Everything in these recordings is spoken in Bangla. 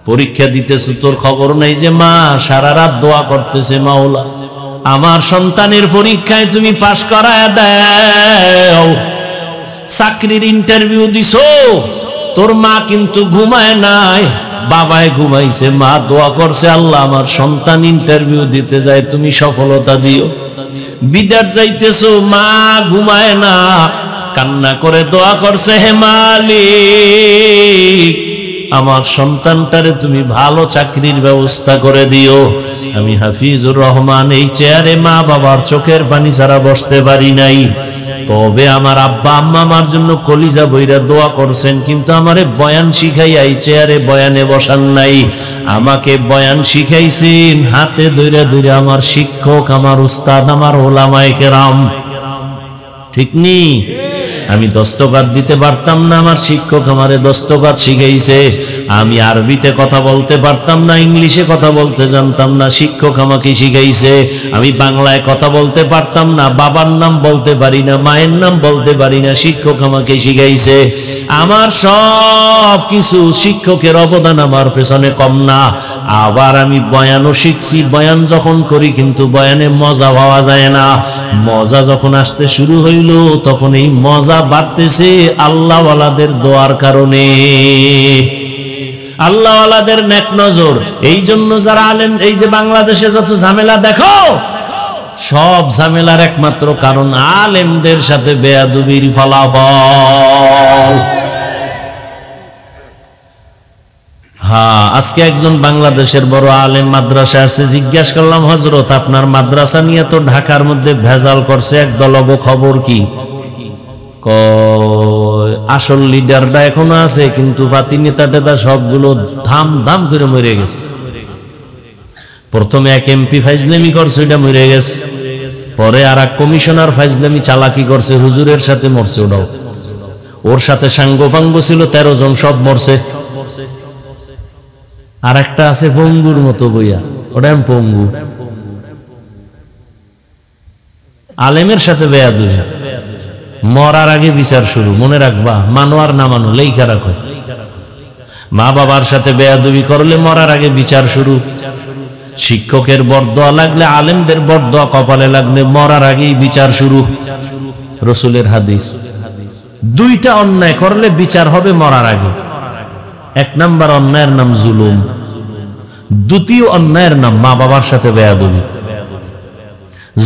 পরীক্ষা দিতেছ, তোর খবর নাই যে মা সারা রাত দোয়া করতেছে, মাওলা আমার সন্তানের পরীক্ষায় তুমি পাশ করায় দাও। চাকরির ইন্টারভিউ দিছো, তোর মা কিন্তু ঘুমায় নাই, বাবায় ঘুমাইছে, মা দোয়া করছে আল্লাহ আমার সন্তান ইন্টারভিউ দিতে যায় তুমি সফলতা দিও। বিদেশ যাইতেছো, মা ঘুমায় না, কান্না করে দোয়া করছে, হে মালিক আমার সন্তানটারে তুমি ভালো চাকরির ব্যবস্থা করে দিও। আমি হাফিজুর রহমান এই চেয়ারে মা বাবার চোখের পানি ছাড়া বসতে পারি নাই, তবে আমার আব্বা আম্মা আমার জন্য কলিজা বইরা দোয়া করছেন, কিন্তু আমারে বয়ান শিখাইয়া এই চেয়ারে বয়ানে বসান নাই। আমাকে বয়ান শিখাইছেন হাতে ধইরা ধইরা আমার শিক্ষক, আমার উস্তাদ, আমার ওলামায়ে কেরাম। ঠিক নি? আমি দস্তকাত দিতে পারতাম না, আমার শিক্ষক আমারে দস্তকাত শিখাইছে। আমি আরবিতে কথা বলতে পারতাম না, ইংলিশে কথা বলতে জানতাম না, শিক্ষক আমাকে শিখাইছে। আমি বাংলায় কথা বলতে পারতাম না, বাবার নাম বলতে পারি না, মায়ের নাম বলতে পারি না, শিক্ষক আমাকে শিখাইছে। আমার সব কিছু শিক্ষকের অবদান আমার পেছনে কম না। আবার আমি বয়ানও শিখছি, বয়ান যখন করি কিন্তু বয়ানে মজা পাওয়া যায় না। মজা যখন আসতে শুরু হইল তখন এই মজা বাড়তেছে আল্লাহওয়ালাদের দোয়ার কারণে, আল্লাহওয়ালাদের নেক নজর। এই জন্য যারা আলেম, এই যে বাংলাদেশে যত ঝামেলা দেখো, সব ঝামেলার একমাত্র কারণ আলেমদের সাথে বেয়াদবির ফলাফল। হ্যাঁ, আজকে একজন বাংলাদেশের বড় আলেম মাদ্রাসা আসছে, জিজ্ঞাসা করলাম হযরত আপনার মাদ্রাসা নিয়ে তো ঢাকার মধ্যে ভেজাল করছে একদল, খবর কি? আসল লিডারটা এখনো আছে, কিন্তু পাতি নেতা টেতা সবগুলো ধাম ধাম করে মরে গেছে। প্রথমে এক এমপি ফাইজলামি করছে, ওইটা মরে গেছে। পরে আর এক কমিশনার ফাইজলামি চালাকি করছে, হুজুরের সাথে মরছে ওটাও। ওর সাথে সাঙ্গপাঙ্গ ছিল 13 জন, সব মরছে। আর একটা আছে পঙ্গুর মতো বইয়া, ওটা পঙ্গু। আলেমের সাথে বেয়াদবি, মরার আগে বিচার শুরু। মনে রাখবা, মানো আর না মানো লেখা রাখো। মা বাবার সাথে বেয়াদবি করলে মরার আগে বিচার শুরু। শিক্ষকের বরদোয়া লাগলে, আলেমদের বরদোয়া কপালে লাগলে মরার আগেই বিচার শুরু। রাসূলের হাদিস। দুইটা অন্যায় করলে বিচার হবে মরার আগে। এক নাম্বার অন্যায়ের নাম জুলুম, দ্বিতীয় অন্যায়ের নাম মা বাবার সাথে বেয়াদবি।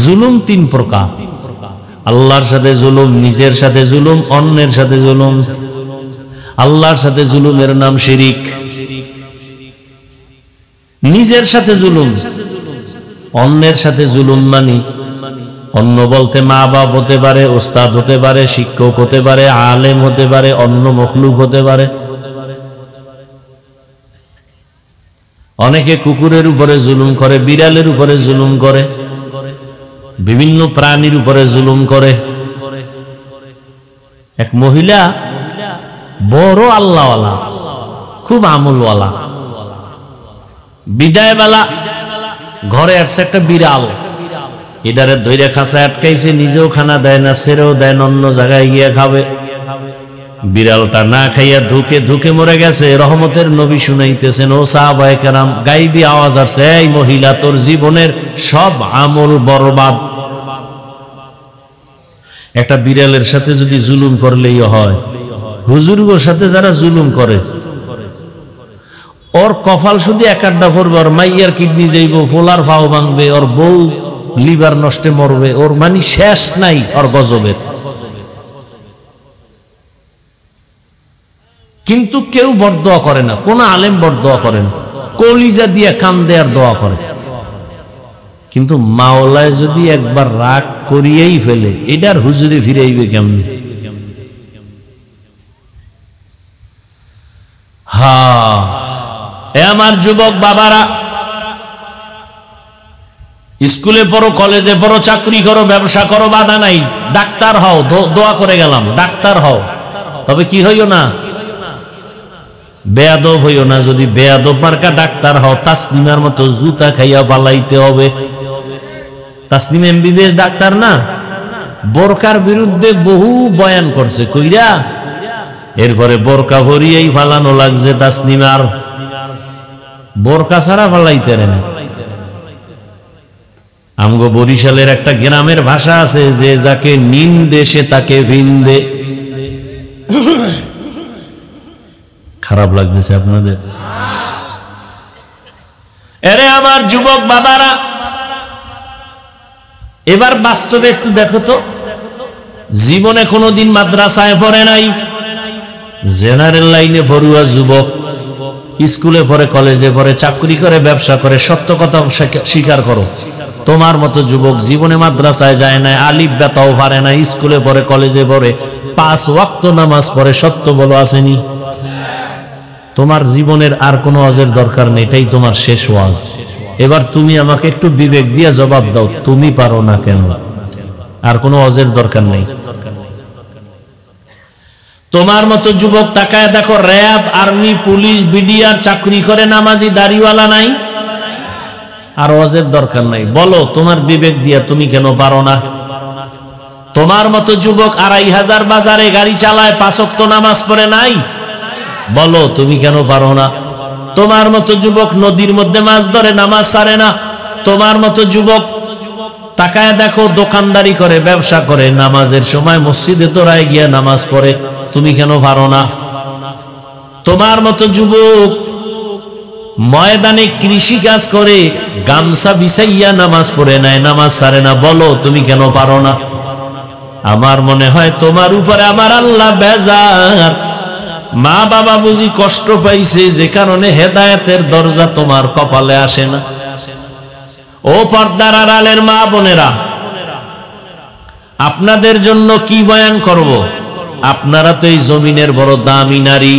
জুলুম 3 প্রকার: আল্লাহর সাথে জুলুম, নিজের সাথে জুলুম, অন্যের সাথে জুলুম। আল্লাহর সাথে জুলুমের নাম শিরিক। নিজের সাথে জুলুম, অন্যের সাথে জুলুম মানি অন্য বলতে মা বাপ হতে পারে, উস্তাদ হতে পারে, শিক্ষক হতে পারে, আলেম হতে পারে, অন্য মখলুক হতে পারে। অনেকে কুকুরের উপরে জুলুম করে, বিড়ালের উপরে জুলুম করে, বিভিন্ন প্রাণীর উপরে জুলুম করে। এক মহিলা বড় আল্লাহওয়ালা, খুব আমলওয়ালা, বিদায় বেলা ঘরে আসছে একটা বিড়াল, এটারে ধৈর্য খাঁচায় আটকাইছে, নিজেও খানা দেয় না, ছেড়েও দেয় না, অন্য জায়গায় গিয়ে খাবে। বিড়ালটা না খাইয়া ধুকে ধুকে মরে গেছে। রহমতের নবী শুনাইতেছেন, ও সাহাবায়ে কেরাম, গাইবি আওয়াজ আসছে, এই মহিলা তোর জীবনের সব আমল বরবাদ। একটা বিড়ালের সাথে যদি জুলুম করলেই হয়, হুজুরগুলোর সাথে যারা জুলুম করে ওর কপাল শুধু এক আড্ডা পড়বে, ওর মাইয়ার কিডনি যাইব, পোলার পাও ভাঙবে, ওর বউ লিভার নষ্টে মরবে, ওর মানে শেষ নাই ওর গজবের। কিন্তু কেউ বরদোয়া করে না, কোন আলেম বরদোয়া করে না, কলিজা দিয়ে কান্দে আর দোয়া করে। কিন্তু মাওলায় যদি একবার রাগ করিয়েই ফেলে, এটার হুজুরে ফিরাইবে কেমনি? হ্যাঁ, এ আমার যুবক বাবারা, স্কুলে পড়ো, কলেজে পড়ো, চাকরি করো, ব্যবসা করো, বাধা নাই। ডাক্তার হও, দোয়া করে গেলাম, ডাক্তার হও, তবে কি হইও না, বেয়াদব হইও না। যদি বেয়াদব মার্কা ডাক্তার হও, তাসনিমার মতো জুতা খাইয়া পালাইতে হবে। তাসনিম এমবিবিএস ডাক্তার না, বোরকার বিরুদ্ধে বহু বয়ান করছে, কইরা এরপরে বোরকা ভরিয়েই ফালানো লাগছে তাসনিমার। বোরকা ছাড়া পালাইতে না। আমগো বরিশালের একটা গ্রামের ভাষা আছে যে যাকে নিন্দে সে তাকে ভিন্দে। খারাপ লাগতেছে আপনাদের? এরে আমার যুবক বাবারা, এবার বাস্তবে একটু দেখো তো, জীবনে কোনোদিন মাদ্রাসায় পড়ে নাই, জেনারেল লাইনে পড়ুয়া যুবক, স্কুলে পড়ে, কলেজে পড়ে, চাকরি করে, ব্যবসা করে, সত্য কথা স্বীকার করো। তোমার মতো যুবক জীবনে মাদ্রাসায় যায় না, আলিফ বেতাও পারে না, স্কুলে পড়ে, কলেজে পড়ে, 5 ওয়াক্ত নামাজ পড়ে, সত্য বলো আসেনি? তোমার জীবনের আর কোনো ওয়াজের দরকার নেই, এটাই তোমার শেষ ওয়াজ। এবার তুমি আমাকে একটু বিবেক দিয়ে জবাব দাও, তুমি পারো না কেন? আর কোনো ওয়াজের দরকার নেই। তোমার মতো যুবক তাকায় দেখো, র্যাব, আর্মি, পুলিশ, বিডিআর চাকরি করে, নামাজি দাড়িওয়ালা নাই, আর ওয়াজের দরকার নাই। বলো তোমার বিবেক দিয়ে তুমি কেন পারো না? তোমার মতো যুবক 2500 বাজারে গাড়ি চালায়, 5 ওয়াক্ত নামাজ পড়ে নাই, বলো তুমি কেন পারো না? তোমার মতো যুবক নদীর মধ্যে মাছ ধরে, নামাজ ছাড়ে না। তোমার মতো যুবক তাকায় দেখো, দোকানদারি করে, ব্যবসা করে, নামাজের সময় মসজিদে তোরায় গিয়া নামাজ পড়ে, তুমি কেন পারো না? তোমার মতো যুবক ময়দানে কৃষি কাজ করে, গামছা বিছাইয়া নামাজ পড়ে নাই, নামাজ ছাড়ে না, বলো তুমি কেন পারো না? আমার মনে হয় তোমার উপরে আমার আল্লাহ বেজার। মা বাবা বুঝি কষ্ট পাইছে, যে কারণে হেদায়েতের দরজা তোমার কপালে আসে না। ও পর্দার আড়ালের মা বোনেরা, আপনাদের জন্য কি বয়ান করব? আপনারা তো এই জমিনের বড় দামি নারী,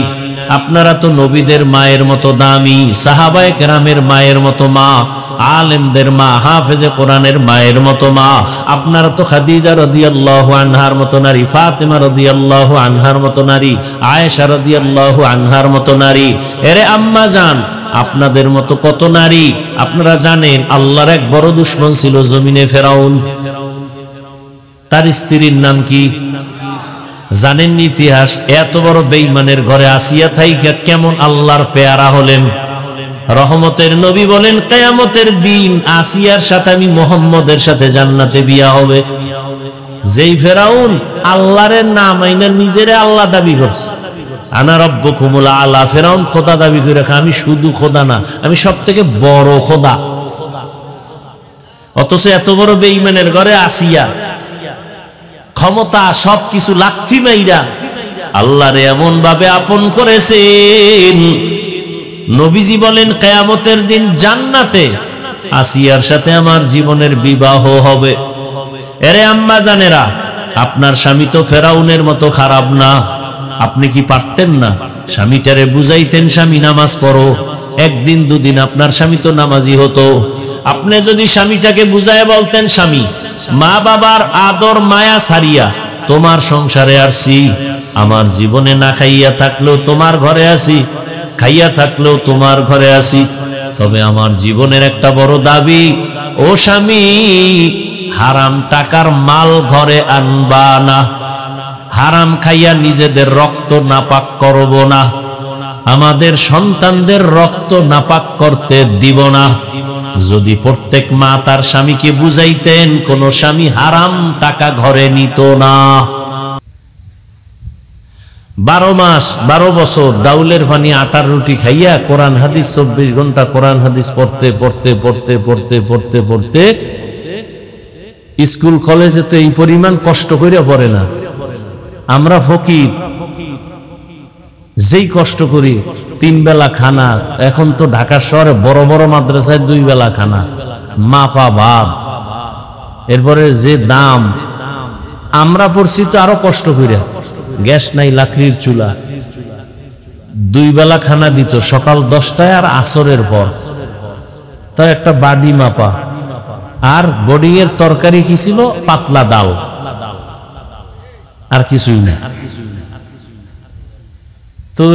আপনারা তো নবীদের মায়ের মতো দামি, সাহাবায়ে কেরামের মায়ের মতো মা, আলেমদের মা, হাফেজে কোরআনের মায়ের মতো মা। আপনারা তো খাদিজা রাদিয়াল্লাহু আনহার মতো নারী, ফাতেমা রাদিয়াল্লাহু আনহার মতো নারী, আয়েশা রাদিয়াল্লাহু আনহার মতো নারী। এরে আম্মা জান, আপনাদের মতো কত নারী। আপনারা জানেন আল্লাহর এক বড় দুশমন ছিল জমিনে, ফেরাউন। তার স্ত্রীর নাম কি জানেন? ইতিহাস। এত বড় বেঈমানের ঘরে আসিয়া থাইকা কেমন আল্লাহর পেয়ারা হলেন। রহমতের নবী বলেন, কিয়ামতের দিন আসিয়ার সাথে আমি মুহাম্মদের সাথে জান্নাতে বিয়া হবে। যেই ফেরাউন আল্লাহর নাম আইনা নিজেরে আল্লাহ দাবি করছে, আনা রাব্বুকুমুল আলা, ফেরাউন খোদা দাবি করে, আমি শুধু খোদা না, আমি সবথেকে বড় খোদা। অথচ এত বড় বেঈমানের ঘরে আসিয়া ক্ষমতা সবকিছু লাথি মাইরা আল্লাহরে এমন ভাবে আপন করেছেন। নবীজি বলেন, কিয়ামতের দিন জান্নাতে আসিয়ার সাথে আমার জীবনের বিবাহ হবে। এরে আম্মা জানেরা, আপনার স্বামী তো ফেরাউনের মতো খারাপ না। আপনি কি পারতেন না স্বামীটারে বুঝাইতেন, স্বামী নামাজ পড়ো? একদিন দুদিন আপনার স্বামী তো নামাজি হতো। আপনি যদি স্বামীটাকে বুঝায় বলতেন, স্বামী, মা বাবার আদর মায়া ছাড়িয়া তোমার সংসারে আসছি, আমার জীবনে না খাইয়া থাকলেও তোমার ঘরে আসি, খাইয়া থাকলেও তোমার ঘরে আসি, তবে আমার জীবনের একটা বড় দাবি, ও স্বামী, হারাম টাকার মাল ঘরে আনবা না, হারাম খাইয়া নিজেদের রক্ত নাপাক করব না, আমাদের সন্তানদের রক্ত নাপাক করতে দিব না। যদি প্রত্যেক মা তার স্বামীকে বুঝাইতেন, কোন স্বামী হারাম টাকা ঘরে নিত না। 12 মাস 12 বছর ডাউলের পানি আটার রুটি খাইয়া কোরআন হাদিস 24 ঘন্টা কোরআন হাদিস পড়তে পড়তে পড়তে পড়তে পড়তে পড়তে স্কুল কলেজে তো এই পরিমাণ কষ্ট করে পড়ে না। আমরা ফকির, যেই কষ্ট করি 3 বেলা খানা। এখন তো ঢাকা শহরে বড় বড় মাদ্রাসায় 2 বেলা খানা, মাফা ভাব, এরপরে যে দাম। আমরা পড়ছি তো আরো কষ্ট করে, গ্যাস নাই, লাকড়ির চুলা, 2 বেলা খানা দিত, সকাল 10টায় আর আসরের পর। তাই একটা বাডি মাপা, আর বোর্ডিং এর তরকারি কি ছিল? পাতলা ডাল, আর কিছুই না। তো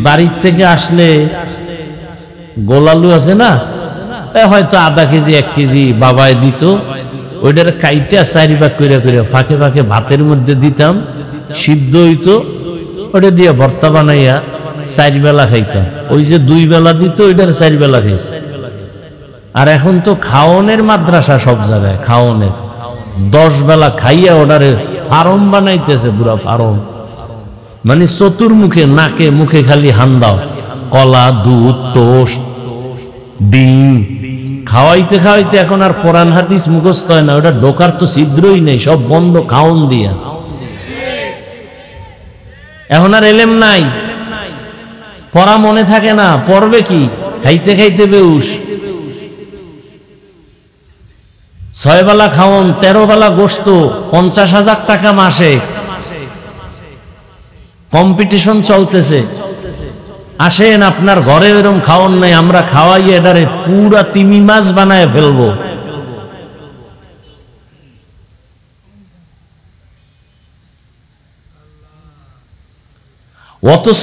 বাড়ির থেকে আসলে গোলালু আছে না, হয়তো আধা কেজি 1 কেজি বাবায় দিত, ওইটার কাইটা 4 ভাগ করে করে ফাঁকে ফাঁকে ভাতের মধ্যে দিতাম, সিদ্ধ হইতো, ওটা দিয়ে ভর্তা বানাইয়া চার বেলা খাইতাম, ওই যে 2 বেলা দিত ওইটার 4 বেলা খাইছে। আর এখন তো খাওনের মাদ্রাসা সব জায়গায়, খাওনের 10 বেলা খাইয়া ওটারে ফার্ম বানাইতেছে, পুরা ফার্ম। মানে চতুর্মুখে নাকে মুখে খালি হান্দাও, কলা, দুধ, টোস্ট, ডিম খাওয়াইতে খাওয়াইতে এখন আর কোরআন হাদিস মুখস্থ হয় না, ওটা ঢোকার তো ছিদ্রই নেই, সব বন্ধ খাওন দিয়া। এখন আর এলেম নাই, পড়া মনে থাকে না, পড়বে কি? খাইতে খাইতে বেউস। 6 বেলা খাওন, 13 বেলা গোস্ত, 50,000 টাকা মাসে, কম্পিটিশন চলতেছে। আসেন, আপনার ঘরে এরকম খাওন নাই, আমরা খাওয়াইয়ে এটারে পুরা তিমি মাছ বানায় ফেলবো। অথচ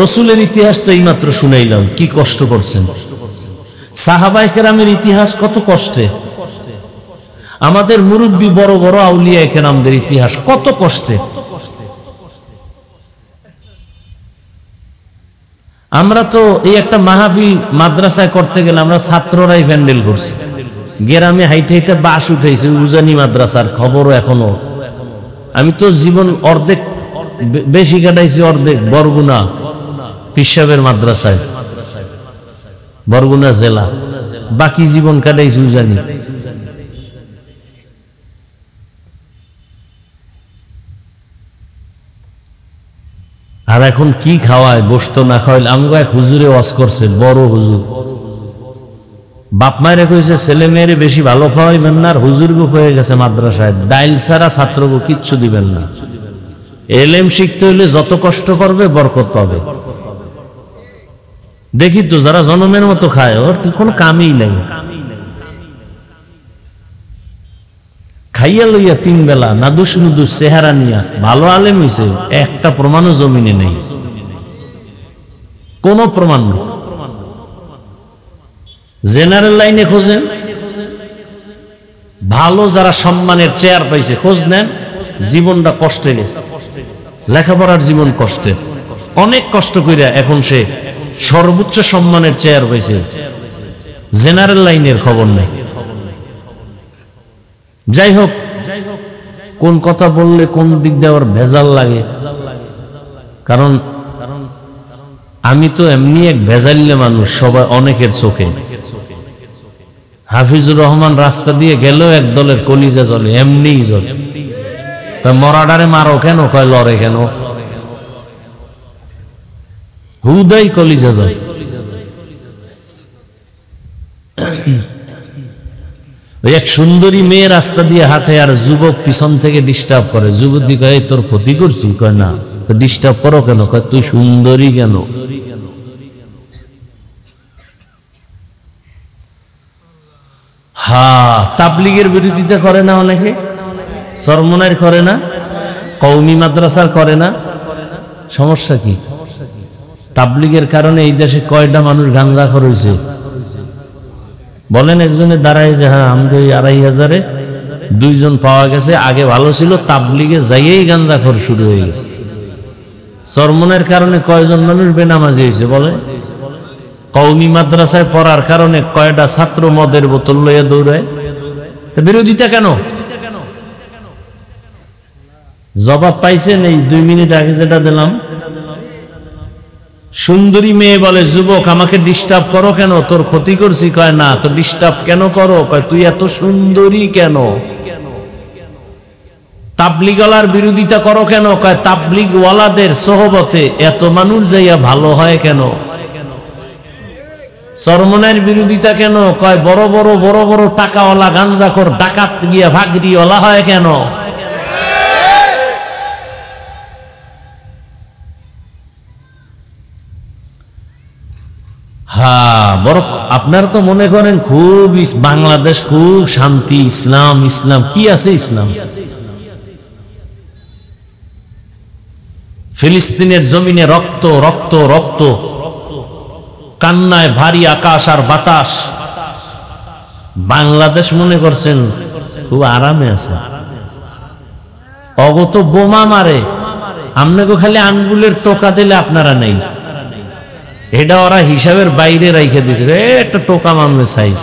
রসুলের ইতিহাস তো এইমাত্র শুনাইলাম, কি কষ্ট করছেন। সাহাবায়ে কেরামের ইতিহাস কত কষ্টে, আমাদের মুরব্বী বড় বড় আউলিয়া কেরামদের ইতিহাস কত কষ্টে। আমরা তো এই একটা মাহফিল মাদ্রাসায় করতে গেলে আমরা ছাত্ররাই প্যান্ডেল করছি, গ্রামে হাইটে হাইটে বাস উঠেছে উজানি মাদ্রাসার খবরও এখনো। আমি তো জীবন অর্ধেক বেশি কাটাইছি, অর্ধেক বরগুনা পীর সাহেবের মাদ্রাসায়, বরগুনা জেলা, বাকি জীবন কাটাইছি উজানি। আর এখন কি খাওয়ায়, গোস্ত না খাওয়াইলে। আমাকে এক হুজুরে ওয়াজ করছে, বড় হুজুর, বাপ মায়ের কইছে ছেলে মেয়েরে বেশি ভালো খাওয়াইবেন না, আর হুজুরগু হয়ে গেছে মাদ্রাসায় ডাইল ছাড়া ছাত্রগু কিচ্ছু দিবেন না। এলেম শিখতে হইলে যত কষ্ট করবে বরকত পাবে। দেখি তো যারা জনমের মতো খায়, ওর কোনো কামই নাই, খাইয়া লইয়া 3 বেলা নাদুস নুদুস চেহারা নিয়া ভালো আলেম হইছে, একটা প্রমাণও জমিনে নেই, কোন প্রমাণ নেই। জেনারেল লাইনে খোঁজেন, ভালো যারা সম্মানের চেয়ার পাইছে খোঁজ নেন, জীবনটা কষ্টে গেছে, লেখাপড়ার জীবন কষ্টে, অনেক কষ্ট কইরা এখন সে সর্বোচ্চ সম্মানের চেয়ার পাইছে, জেনারেল লাইনের খবর নেই। যাই হোক, কোন কথা বললে কোন দিক দিয়ে আবার ভেজাল লাগে, কারণ আমি তো এমনি এক ভেজাল্লে মানুষ, সবাই অনেকের চোখে। হাফিজুর রহমান রাস্তা দিয়ে গেলেও এক দলের কলিজা জ্বলে, এমনিই জ্বলে। মরাডারে মারো কেন, কয় লড়ে কেন, হুদাই কলিজা জ্বলে। এক সুন্দরী মেয়ে রাস্তা দিয়ে হাঁটে, আর যুবক পিছন থেকে ডিস্টার্ব করে। যুবতী কয় তোর ক্ষতি করছি, কয় না। ডিস্টার্ব করো কেন, কয় তুই সুন্দরী কেন। তাবলীগের বিরোধিতা করে না অনেকে, চরমনাইর করে না, কওমি মাদ্রাসার করে না, সমস্যা কি? তাবলীগের কারণে এই দেশে কয়টা মানুষ গাঞ্জাখোর হয়েছে বলেন? একজনে দাঁড়ায় যে হ্যাঁ আমাদের 2500-এ 2 জন পাওয়া গেছে, আগে ভালো ছিল, তাবলীগে যাইয়েই গাঞ্জাখোর শুরু হয়ে গেছে। চরমনের কারণে কয়জন মানুষ বেনামাজি হয়েছে বলে? কওমি মাদ্রাসায় পড়ার কারণে কয়টা ছাত্র মদের বোতল লইয়া দৌড়ায়। তা বিরোধিতা কেন? জবাব পাইছেন এই 2 মিনিট আগে যেটা দিলাম। সুন্দরী মেয়ে বলে যুবক আমাকে ডিস্টার্ব করো কেন, তোর ক্ষতি করছি? কয় না। তো ডিস্টার্ব কেন করো? কয় তুই এত সুন্দরী কেন। তাবলীগওয়ালার বিরোধিতা করো কেন? কয় তাবলীগওয়ালাদের সোহবতে এত মানুষ যাইয়া ভালো হয় কেন। চরমনের বিরোধিতা কেন? কয় বড় বড় বড় বড় টাকাওয়ালা গাঞ্জাখোর ডাকাত গিয়া ভাগরিওয়ালা হয় কেন। হ্যাঁ, বড় আপনারা তো মনে করেন খুব বাংলাদেশ খুব শান্তি, ইসলাম ইসলাম কি আছে? ইসলাম ফিলিস্তিনের জমিনে রক্ত রক্ত রক্ত, কান্নায় ভারী আকাশ আর বাতাস। বাংলাদেশ মনে করছেন খুব আরামে আছে। অগত বোমা মারে, আপনাকে খালি আঙ্গুলের টোকা দিলে আপনারা নেই। এটা ওরা হিসাবের বাইরে রাইখে দিছে, একটা টোকা মামলের সাইজ।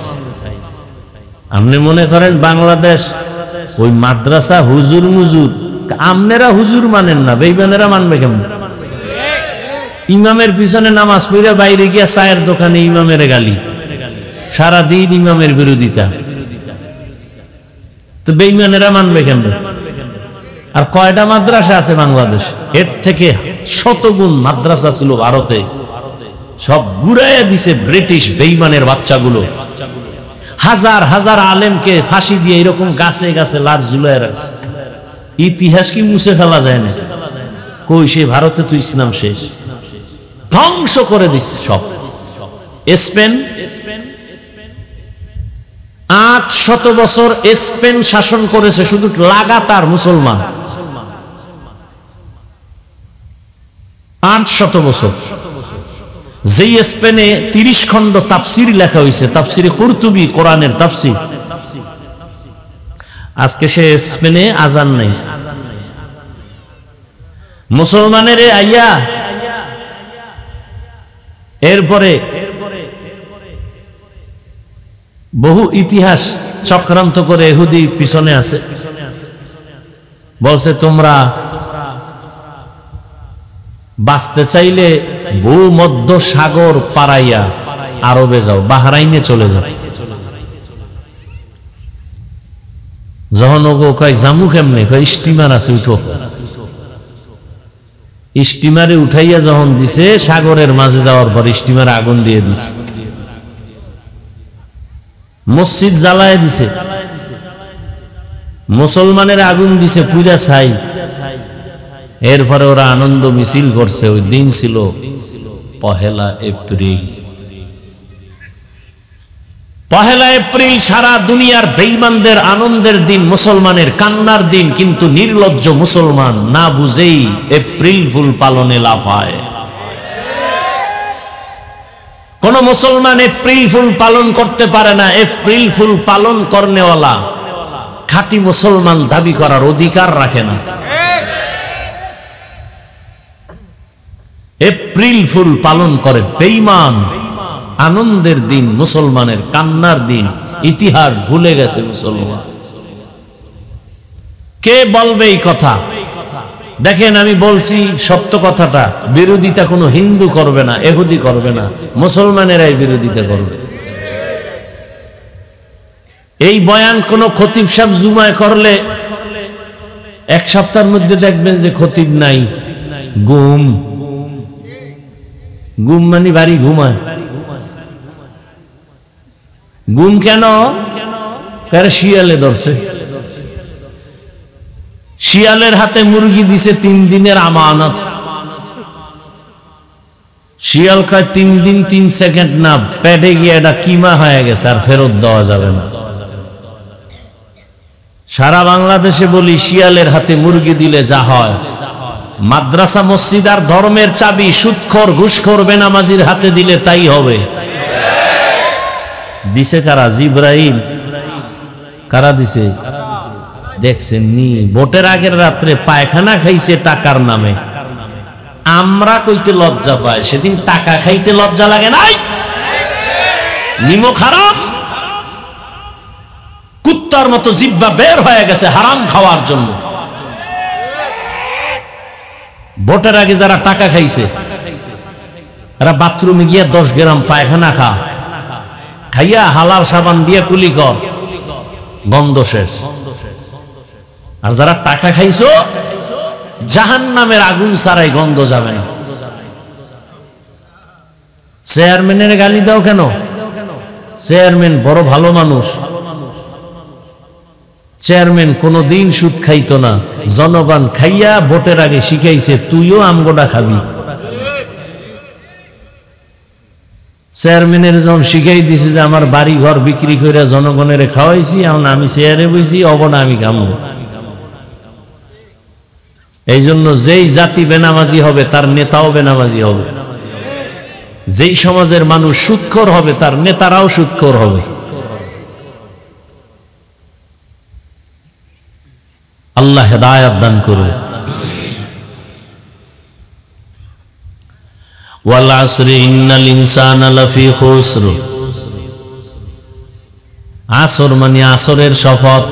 আপনি মনে করেন বাংলাদেশ ওই মাদ্রাসা হুজুর মুজুর, আমনেরা হুজুর মানেন না, বেঈমানেরা মানবে কেমন? ইমামের পিছনে নামাজ পড়ে বাইরে গিয়া চায়ের দোকানে ইমামের গালি, সারাদিন ইমামের বিরোধিতা, তো বেঈমানেরা মানবে কেমন? আর কয়টা মাদ্রাসা আছে বাংলাদেশ? এর থেকে শতগুণ মাদ্রাসা ছিল ভারতে, সব ঘুরাইয়া দিছে ব্রিটিশ বেঈমানের বাচ্চাগুলো। হাজার হাজার আলেমকে ফাঁসি দিয়ে এরকম গাছে গাছে লাশ ঝুলায় রাখছে। ইতিহাস কি মুছে ফেলা যায় না? কই সে ভারতে তো ইসলাম শেষ, ধ্বংস করে দিচ্ছে সব। স্পেন 800 বছর স্পেন শাসন করেছে, শুধু লাগাতার মুসলমান। 800 বছর। যেই স্পেনে 30 খণ্ড তাফসির লেখা হয়েছে, তাফসিরে কুরতুবী, কোরআনের তাফসির। আজকে সে স্পেনে আজান নেই। মুসলমানের আইয়া এরপরে বহু ইতিহাস চক্রান্ত করে ইহুদি পিছনে আছে, বলছে তোমরা বাঁচতে চাইলে ভূমধ্য সাগর পারাইয়া আরবে যাও, বাহরাইনে চলে যাও। যখন ওগো কয় জামু কেমনে, কয় স্টিমার আছে উঠো। স্টিমারে উঠাইয়া যখন দিছে, সাগরের মাঝে যাওয়ার পর স্টিমারে আগুন দিয়ে দিছে, মসজিদ জ্বালায় দিছে, মুসলমানের আগুন দিছে পুরা ছাই। এরপরে ওরা আনন্দ মিছিল করছে। ওই দিন ছিল 1 এপ্রিল। 1 এপ্রিল সারা দুনিয়ার বেঈমানদের আনন্দের দিন, মুসলমানের কান্নার দিন। কিন্তু নির্লজ্জ মুসলমান না বুঝেই এপ্রিল ফুল পালনে লাফায়। কোন মুসলমান এপ্রিল ফুল পালন করতে পারে না। এপ্রিল ফুল পালন করনেওয়ালা খাঁটি মুসলমান দাবি করার অধিকার রাখে না। এপ্রিল ফুল পালন করে বেঈমান। আনন্দের দিন, মুসলমানের কান্নার দিন। ইতিহাস ভুলে গেছে মুসলমান। কে বলবে এই কথা? দেখেন, আমি বলছি সত্য কথাটা, বিরোধিতা কোনো হিন্দু করবে না, ইহুদি করবে না, মুসলমানেরাই বিরোধিতা করবে। এই বয়ান কোন খতিব সাহেব জুমায় করলে 1 সপ্তাহের মধ্যে দেখবেন যে খতিব নাই, গুম। গুম মানে বাড়ি ঘুমায়। গুম কেন? শিয়ালে ধরছে, শিয়ালের হাতে মুরগি দিছে 3 দিনের আমানত। শিয়াল কয় 3 দিন 3 সেকেন্ড না, পেটে গিয়ে এটা কিমা হয়ে গেছে, আর ফেরত দেওয়া যাবে না। সারা বাংলাদেশে বলি, শিয়ালের হাতে মুরগি দিলে যা হয়, মাদ্রাসা মসজিদ আর ধর্মের চাবি সুদখোর ঘুষখোর বেনামাজির হাতে দিলে তাই হবে। দিছে কারা? জিব্রাইল। কারা দিছে? দেখছেন নি? ভোটের আগের রাত্রে পায়খানা খাইছে টাকার নামে। আমরা কইতে লজ্জা পাই, সেদিন টাকা খাইতে লজ্জা লাগে নাই? নিমক হারাম, কুত্তার মতো জিহ্বা বের হয়ে গেছে হারাম খাওয়ার জন্য। ভোটের আগে যারা টাকা খাইছে, এরা বাথরুমে গিয়ে 10 গ্রাম পায়খানা খাইয়া হালাল সাবান দিয়ে কুলি কর, গন্ধ শেষ। আর যারা টাকা খাইছো, জাহান্নামের আগুন ছাড়াই গন্ধ যাবে না। চেয়ারম্যানের গালি দাও কেন? চেয়ারম্যান বড় ভালো মানুষ। চেয়ারম্যান কোনদিন সুদ খাইতো না। জনগণ খাইয়া ভোটের আগে শিখাইছে, তুইও আমগোটা খাবি। চেয়ারম্যানের যখন শিখাই দিছে যে আমার বাড়ি ঘর বিক্রি করে জনগণের খাওয়াইছি, এখন আমি চেয়ারে বইছি, অবনা আমি খামো। এই জন্য যেই জাতি বেনামাজি হবে, তার নেতাও বেনামাজি হবে। যেই সমাজের মানুষ সুদখোর হবে, তার নেতারাও সুদখোর হবে। আল্লাহ হেদায়েত দান করুন। ওয়াল আসরি ইন্নাল ইনসানা লাফি খুসর। আসর মানে আসরের শপথ।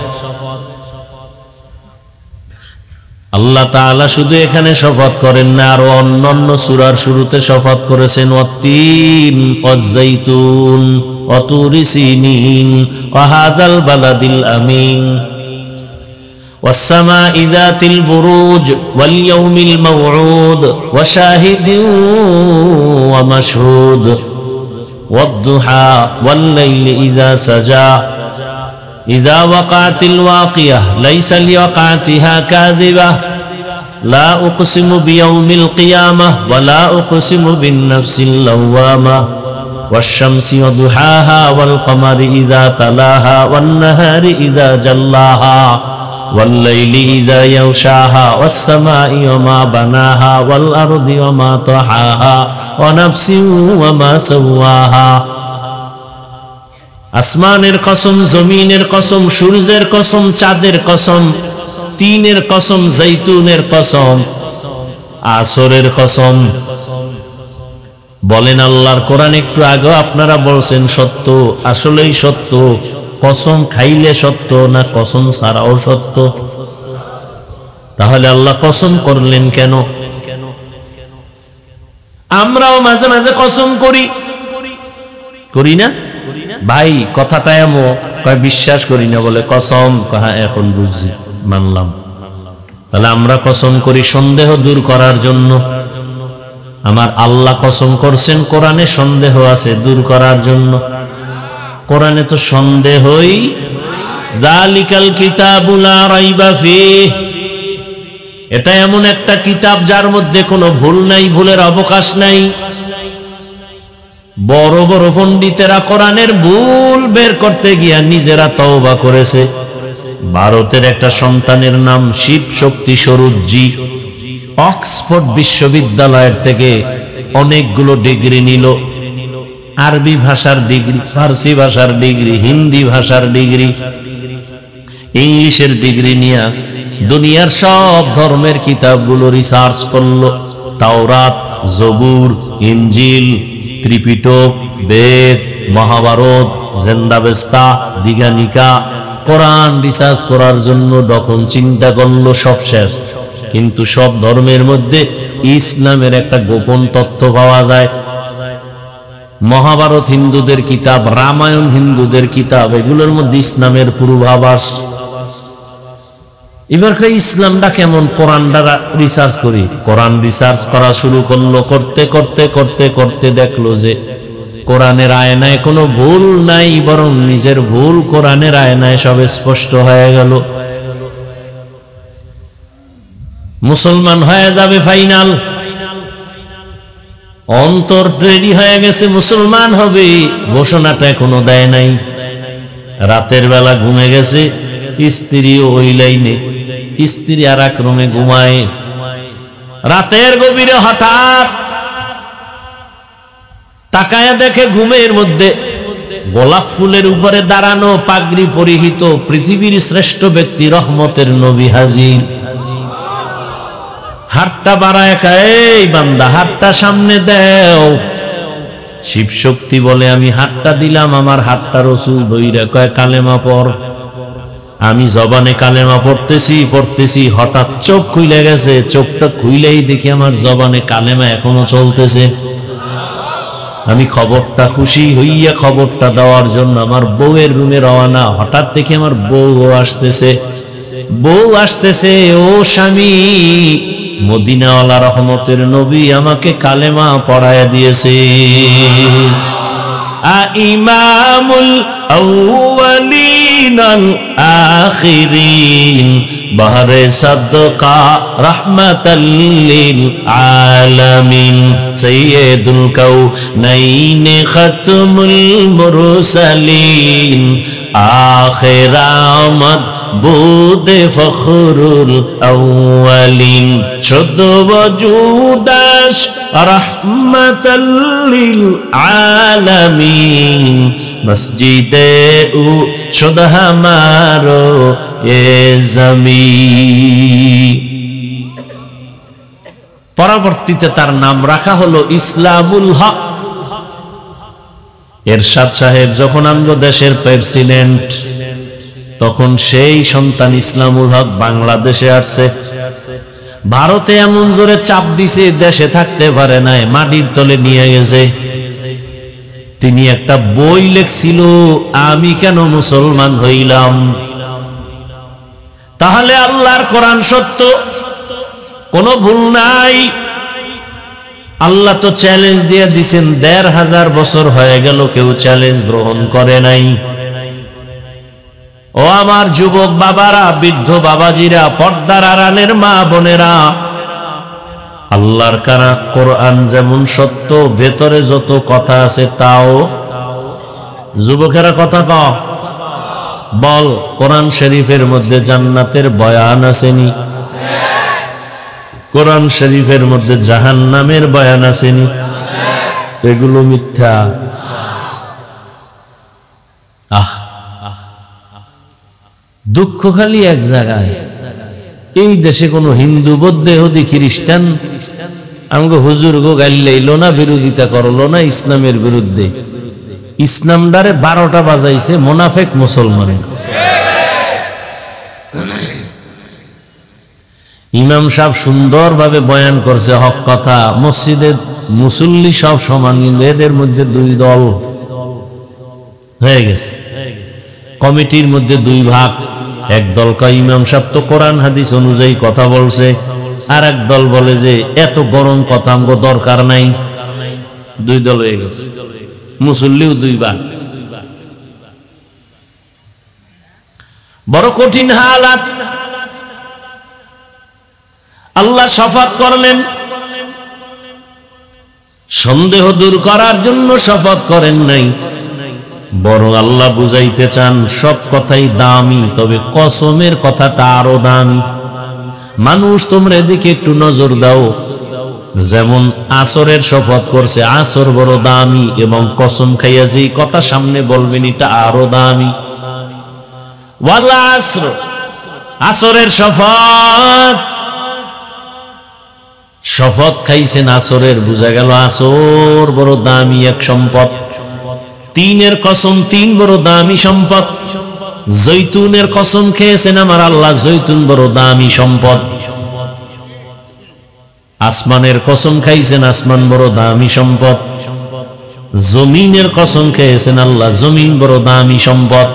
আল্লাহ তাআলা শুধু এখানে শপথ করেন না, আরো অন্যান্য সূরার শুরুতে শপথ করেছেন ওয়াত-তিন ওয়াজ-যাইতুন ওয়া তুরি সিনিন ওয়া হাযাল বালাদিল আমিন ওয়াস-সামাই যাতিল বুরুজ ওয়াল ইয়াউমিল মাওউদ ওয়া শাহিদিন ওয়া মাশহুদ ওয়াদ-দুহা ওয়াল লাইলি ইযা সাজা إذا وقعت الواقية ليس لوقعتها كاذبة لا أقسم بيوم القيامة ولا أقسم بالنفس اللوامة والشمس وضحاها والقمر إذا تلاها والنهار إذا جلاها والليل إذا يغشاها والسماء وما بناها والأرض وما طحاها ونفس وما سواها। আসমানের কসম, জমিনের কসম, সূর্যের কসম, চাঁদের কসম, তিনের কসম, জৈতুনের কসম, আসরের কসম। বলেন আল্লাহর কোরআন একটু আগে আপনারা বলছেন সত্য, আসলেই সত্য। কসম খাইলে সত্য না কসম ছাড়াও সত্য? তাহলে আল্লাহ কসম করলেন কেন? আমরাও মাঝে মাঝে কসম করি, করি না ভাই? কথাটা এমন কয় বিশ্বাস করি না, বলে কসম, হ্যাঁ এখন বুঝছি, মানলাম। তাহলে আমরা কসম করি সন্দেহ দূর করার জন্য। আমার আল্লাহ কসম করছেন কোরআনে সন্দেহ আছে দূর করার জন্য। কোরআনে তো সন্দেহই, যালিকাল কিতাবু লা রাইবা ফীহ, এটা এমন একটা কিতাব যার মধ্যে কোনো ভুল নাই, ভুলের অবকাশ নাই। বড় বড় পণ্ডিতেরা কোরআনের ভুল বের করতে গিয়া নিজেরা তওবা করেছে। ভারতের একটা সন্তানের নাম শিব শক্তি স্বরূপজি, অক্সফোর্ড বিশ্ববিদ্যালয়ের থেকে অনেকগুলো ডিগ্রি নিল। আরবি ভাষার ডিগ্রি, ফার্সি ভাষার ডিগ্রি, হিন্দি ভাষার ডিগ্রি, ইংলিশের ডিগ্রি নিয়া দুনিয়ার সব ধর্মের কিতাবগুলো রিসার্চ করলো। তাওরাত, জবুর, ইনজিল, ত্রিপিটক, বেদ, মহাভারত, জেন্দাবেস্তা, দিগানিকা, কোরআন রিসার্চ করার জন্য যখন চিন্তা করলো সব শেষ। কিন্তু সব ধর্মের মধ্যে ইসলামের একটা গোপন তথ্য পাওয়া যায়। মহাভারত হিন্দুদের কিতাব, রামায়ণ হিন্দুদের কিতাব, এগুলোর মধ্যে ইসলামের পূর্বাভাস। এবার ইসলামটা কেমন, কোরআনটা রিসার্চ করি। কোরআন রিসার্চ করা শুরু করলো, করতে করতে করতে করতে দেখলো যে কোরআনের আয়নায় কোনো ভুল নাই, বরং নিজের ভুল কোরআনের আয়নায় সব স্পষ্ট হয়ে গেল। মুসলমান হয়ে যাবে ফাইনাল, অন্তর রেডি হয়ে গেছে, মুসলমান হবে, ঘোষণাটা এখনো দেয় নাই। রাতের বেলা ঘুমে গেছে, স্ত্রীও ওই লাইনে, স্ত্রী আর এক রুমে ঘুমায়। রাতের গভীরে হঠাৎ তাকায়া দেখে ঘুমের মধ্যে গোলাপ ফুলের উপরে দাঁড়ানো, পাগড়ি পরিহিত পৃথিবীর শ্রেষ্ঠ ব্যক্তি রহমতের নবী হাজির। হাতটা বাড়ায়, এই বান্দা হাতটা সামনে দেও। শিব শক্তি বলে, আমি হাতটা দিলাম, আমার হাতটা রসুল ধইরা কয় কালেমা পড়। আমি জবানে কালেমা পড়তেছি, হঠাৎ চোখ খুলে গেছে। চোখটা খুইলেই দেখি আমার জবানে কালেমা এখনো চলতেছে। আমি খবরটা খুশি হইয়া খবরটা দেওয়ার জন্য আমার বউয়ের রুমে রওনা। হঠাৎ দেখি আমার বউ আসতেছে, ও স্বামী, মদিনাওয়ালা রহমতের নবী আমাকে কালেমা পড়ায়া দিয়েছে। ইমামুল আউয়ালিন আল আখিরিন বাহরে সাদকা রাহমাতাল লিল আলামিন সাইয়্যিদুল কাউনাইন খাতমুল মুরসালিন আখির আমদ বুদে ফখরুল আউয়ালিন শুদ্ধ ওজুদাস রাহমাতাল লিল আলামিন মসজিদে উ শুদ্ধ হামারো এ জমি। পরবর্তীতে তার নাম রাখা হলো ইসলামুল হক। এরশাদ সাহেব যখন আমগো দেশের প্রেসিডেন্ট, তখন সেই সন্তান ইসলামুল হক বাংলাদেশে আসছে। ভারতে এমন জোরে চাপ দিছে, দেশে থাকতে পারে নাই, মাটির তলে নিয়ে গেছে। তিনি একটা বই লিখছিল, আমি কেন মুসলমান হইলাম। তাহলে আল্লাহর কোরআন সত্য, কোনো ভুল নাই। আল্লাহ তো চ্যালেঞ্জ দিয়ে দিছেন, ১৫০০ বছর হয়ে গেল, কেউ চ্যালেঞ্জ গ্রহণ করে নাই। ও আমার যুবক বাবারা, বৃদ্ধ বাবাজিরা, পর্দার আড়ালের মা বোনেরা, আল্লাহর কোরআন যেমন সত্য, ভেতরে যত কথা আছে তাও। যুবকেরা কথা কও, বল, কোরআন শরীফের মধ্যে জান্নাতের বয়ান আসেনি? কোরআন শরীফের মধ্যে জাহান্নামের বয়ান আসেনি? এগুলো মিথ্যা। দুঃখ খালি এক জায়গায়, এই দেশে কোনো হিন্দু, বৌদ্ধ, ইহুদি, খ্রিস্টান আমাকে হুজুর গো গাইল না, বিরোধিতা করলো না ইসলামের বিরুদ্ধে। ইসলামটারে ১২টা বাজাইছে মোনাফেক মুসলমান। ইমাম সাহেব সুন্দরভাবে বয়ান করছে হক কথা, মসজিদে মুসল্লি সব সমান, কিন্তু এদের মধ্যে দুই দল হয়ে গেছে। কমিটির মধ্যে দুই ভাগ। এক দল কয় ইমাম সাহেব তো কোরআন হাদিস অনুযায়ী কথা বলছে, আর এক দল বলে যে এত গরম কথা আমগো দরকার নাই। দুই দল হয়ে গেছে, মুসল্লিও দুই ভাগ। বড় কঠিন হালাত। আল্লাহ শফাত করলেন, সন্দেহ দূর করার জন্য শপথ করেন নাই, বরং আল্লাহ বুঝাইতে চান সব কথাই দামি, তবে কসমের কথাটা আরো দামি। মানুষ তোমরা এদিকে একটু নজর দাও। যেমন আসরের শপথ করছে, আসর বড় দামি, এবং কসম খাইয়া যেই কথা সামনে বলবেন এটা আরো দামি। ওয়াল আসর, আসরের শপথ, শপথ খাইছেন আসরের, বুঝা গেল আসর বড় দামি এক সম্পদ। তিনের কসম, তিন বড় দামি সম্পদ। জৈতুনের কসম খেয়েছেন আমার আল্লাহ, জৈতুন বড় দামি সম্পদ। আসমানের কসম খাইছেন, আসমান বড় দামি সম্পদ। জমিনের কসম খেয়েছেন আল্লাহ, জমিন বড় দামি সম্পদ।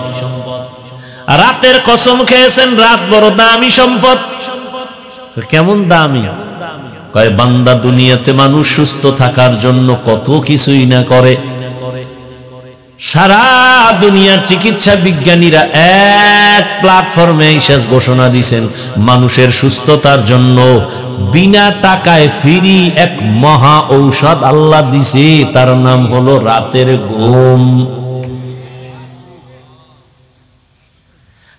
রাতের কসম খেয়েছেন, রাত বড় দামি সম্পদ। কেমন দামি? কয় বান্দা দুনিয়াতে মানুষ সুস্থ থাকার জন্য কত কিছুই না করে। সারা দুনিয়ার চিকিৎসা বিজ্ঞানীরা এক প্ল্যাটফর্মে শেষ ঘোষণা দিয়েছেন, মানুষের সুস্থতার জন্য বিনা টাকায় ফ্রি এক মহা ঔষধ আল্লাহ দিছে, তার নাম হলো রাতের ঘুম।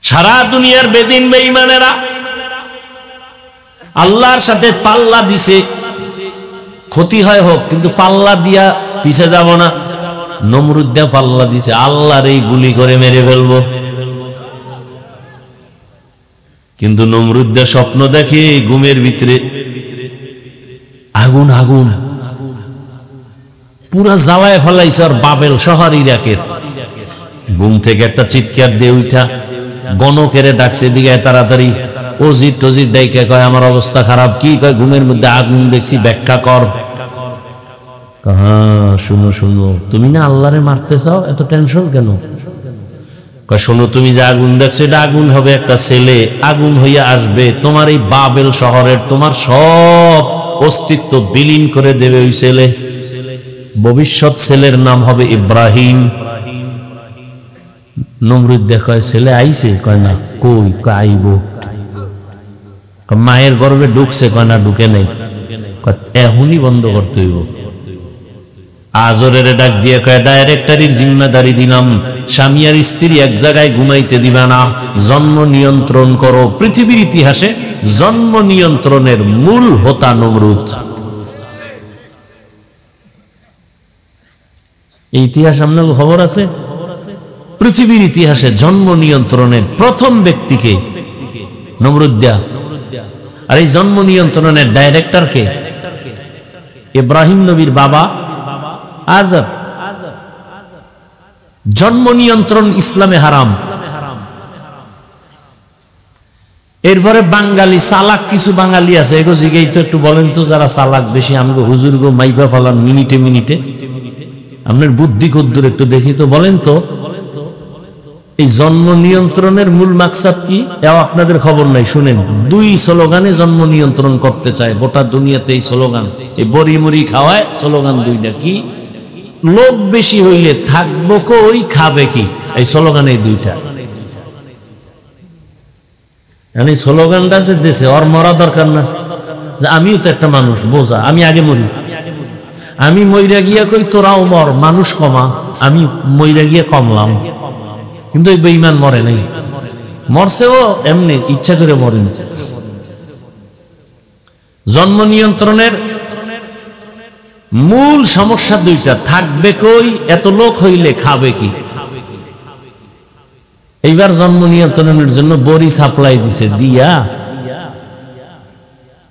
সারা দুনিয়ার বেদিন বেঈমানেরা আল্লাহর সাথে পাল্লা দিছে, ক্ষতি হয় হোক, কিন্তু পাল্লা দিয়া পিছে যাব না। নমরুদ দিয়া পাল্লা দিছে, আল্লাহর এই গুলি করে মেরে ফেলবো। কিন্তু নমরুদ দিয়া স্বপ্ন দেখে ঘুমের ভিতরে আগুন আগুন, পুরা জ্বালায় ফেলাইছে। আর বাবেল শহর ইরাকের, ঘুম থেকে একটা চিৎকার দিয়ে উঠা গণকেরে ডাকছে, দিকে তাড়াতাড়ি। অজিত টজিত ডাইকে কয় আমার অবস্থা খারাপ। কি কয়? ঘুমের মধ্যে আগুন দেখছি, ব্যাখ্যা কর। হ্যাঁ শুনো শুনো, তুমি না আল্লাহরে মারতে চাও, এত টেনশন কেন? কয় শোনো, তুমি যে আগুন দেখছো এটা আগুন হবে একটা ছেলে, আগুন হইয়া আসবে তোমার এই বাবেল শহরের, তোমার সব অস্তিত্ব বিলীন করে দেবে ওই ছেলে। ভবিষ্যৎ ছেলের নাম হবে ইব্রাহিম। নমরুদ দেখায় ছেলে আইছে? কয় না। কই? আইব। মায়ের গর্ভে ঢুকছে? কয় না, ঢুকে নাই। এখনই বন্ধ করতে হইব। আজরের ডাক দিয়ে কয় ডাইরেক্টরির জিম্মেদারি দিলাম, স্বামী আর স্ত্রী এক জায়গায় ঘুমাইতে দিবা না, জন্ম নিয়ন্ত্রণ করো। পৃথিবীর ইতিহাসে জন্ম নিয়ন্ত্রণের মূল হোতা নমরুদ। এই ইতিহাস আপনার খবর আছে? পৃথিবীর ইতিহাসে জন্ম নিয়ন্ত্রণের প্রথম ব্যক্তিকে নমরুদ দেয়া। আর এই জন্ম নিয়ন্ত্রণের ডাইরেক্টর কে? ইব্রাহিম নবীর বাবা আজর। জন্ম নিয়ন্ত্রণ ইসলামে হারাম। এরপরে বাঙালি চালাক কিছু বাঙালি আছে, এগো জিগেই তো একটু বলেন তো, যারা চালাক বেশি আমগো হুজুর গো মাইবা ফালান মিনিটে মিনিটে, আপনার বুদ্ধি কদ্দুর একটু দেখি তো, বলেন তো এই জন্ম নিয়ন্ত্রণের মূল মাকসাদ কি? এও আপনাদের খবর নাই, শুনেন। 2 স্লোগানে জন্ম নিয়ন্ত্রণ করতে চায় গোটা দুনিয়াতে। এই স্লোগান, এই বড়ি মুড়ি খাওয়ায় স্লোগান 2টা। কি? লোক বেশি হইলে থাকবো কই, খাবে কি? এই স্লোগান এই 2টা। মানে স্লোগানটা যে দেশে ওর মরা দরকার না, যে আমিও তো একটা মানুষ, বোঝা, আমি আগে মরি, আমি মইরা গিয়া কই তোরাও মর, মানুষ কমা, আমি মইরা গিয়া কমলাম। কিন্তু এই বেঈমান মরে নাই, মরছেও এমনি ইচ্ছা করে মরেন। জন্ম নিয়ন্ত্রণের মূল সমস্যা 2টা, থাকবে কই, এত লোক হইলে খাবে কি। এইবার জন্ম নিয়ন্ত্রণের জন্য বড়ি সাপ্লাই দিছে, দিয়া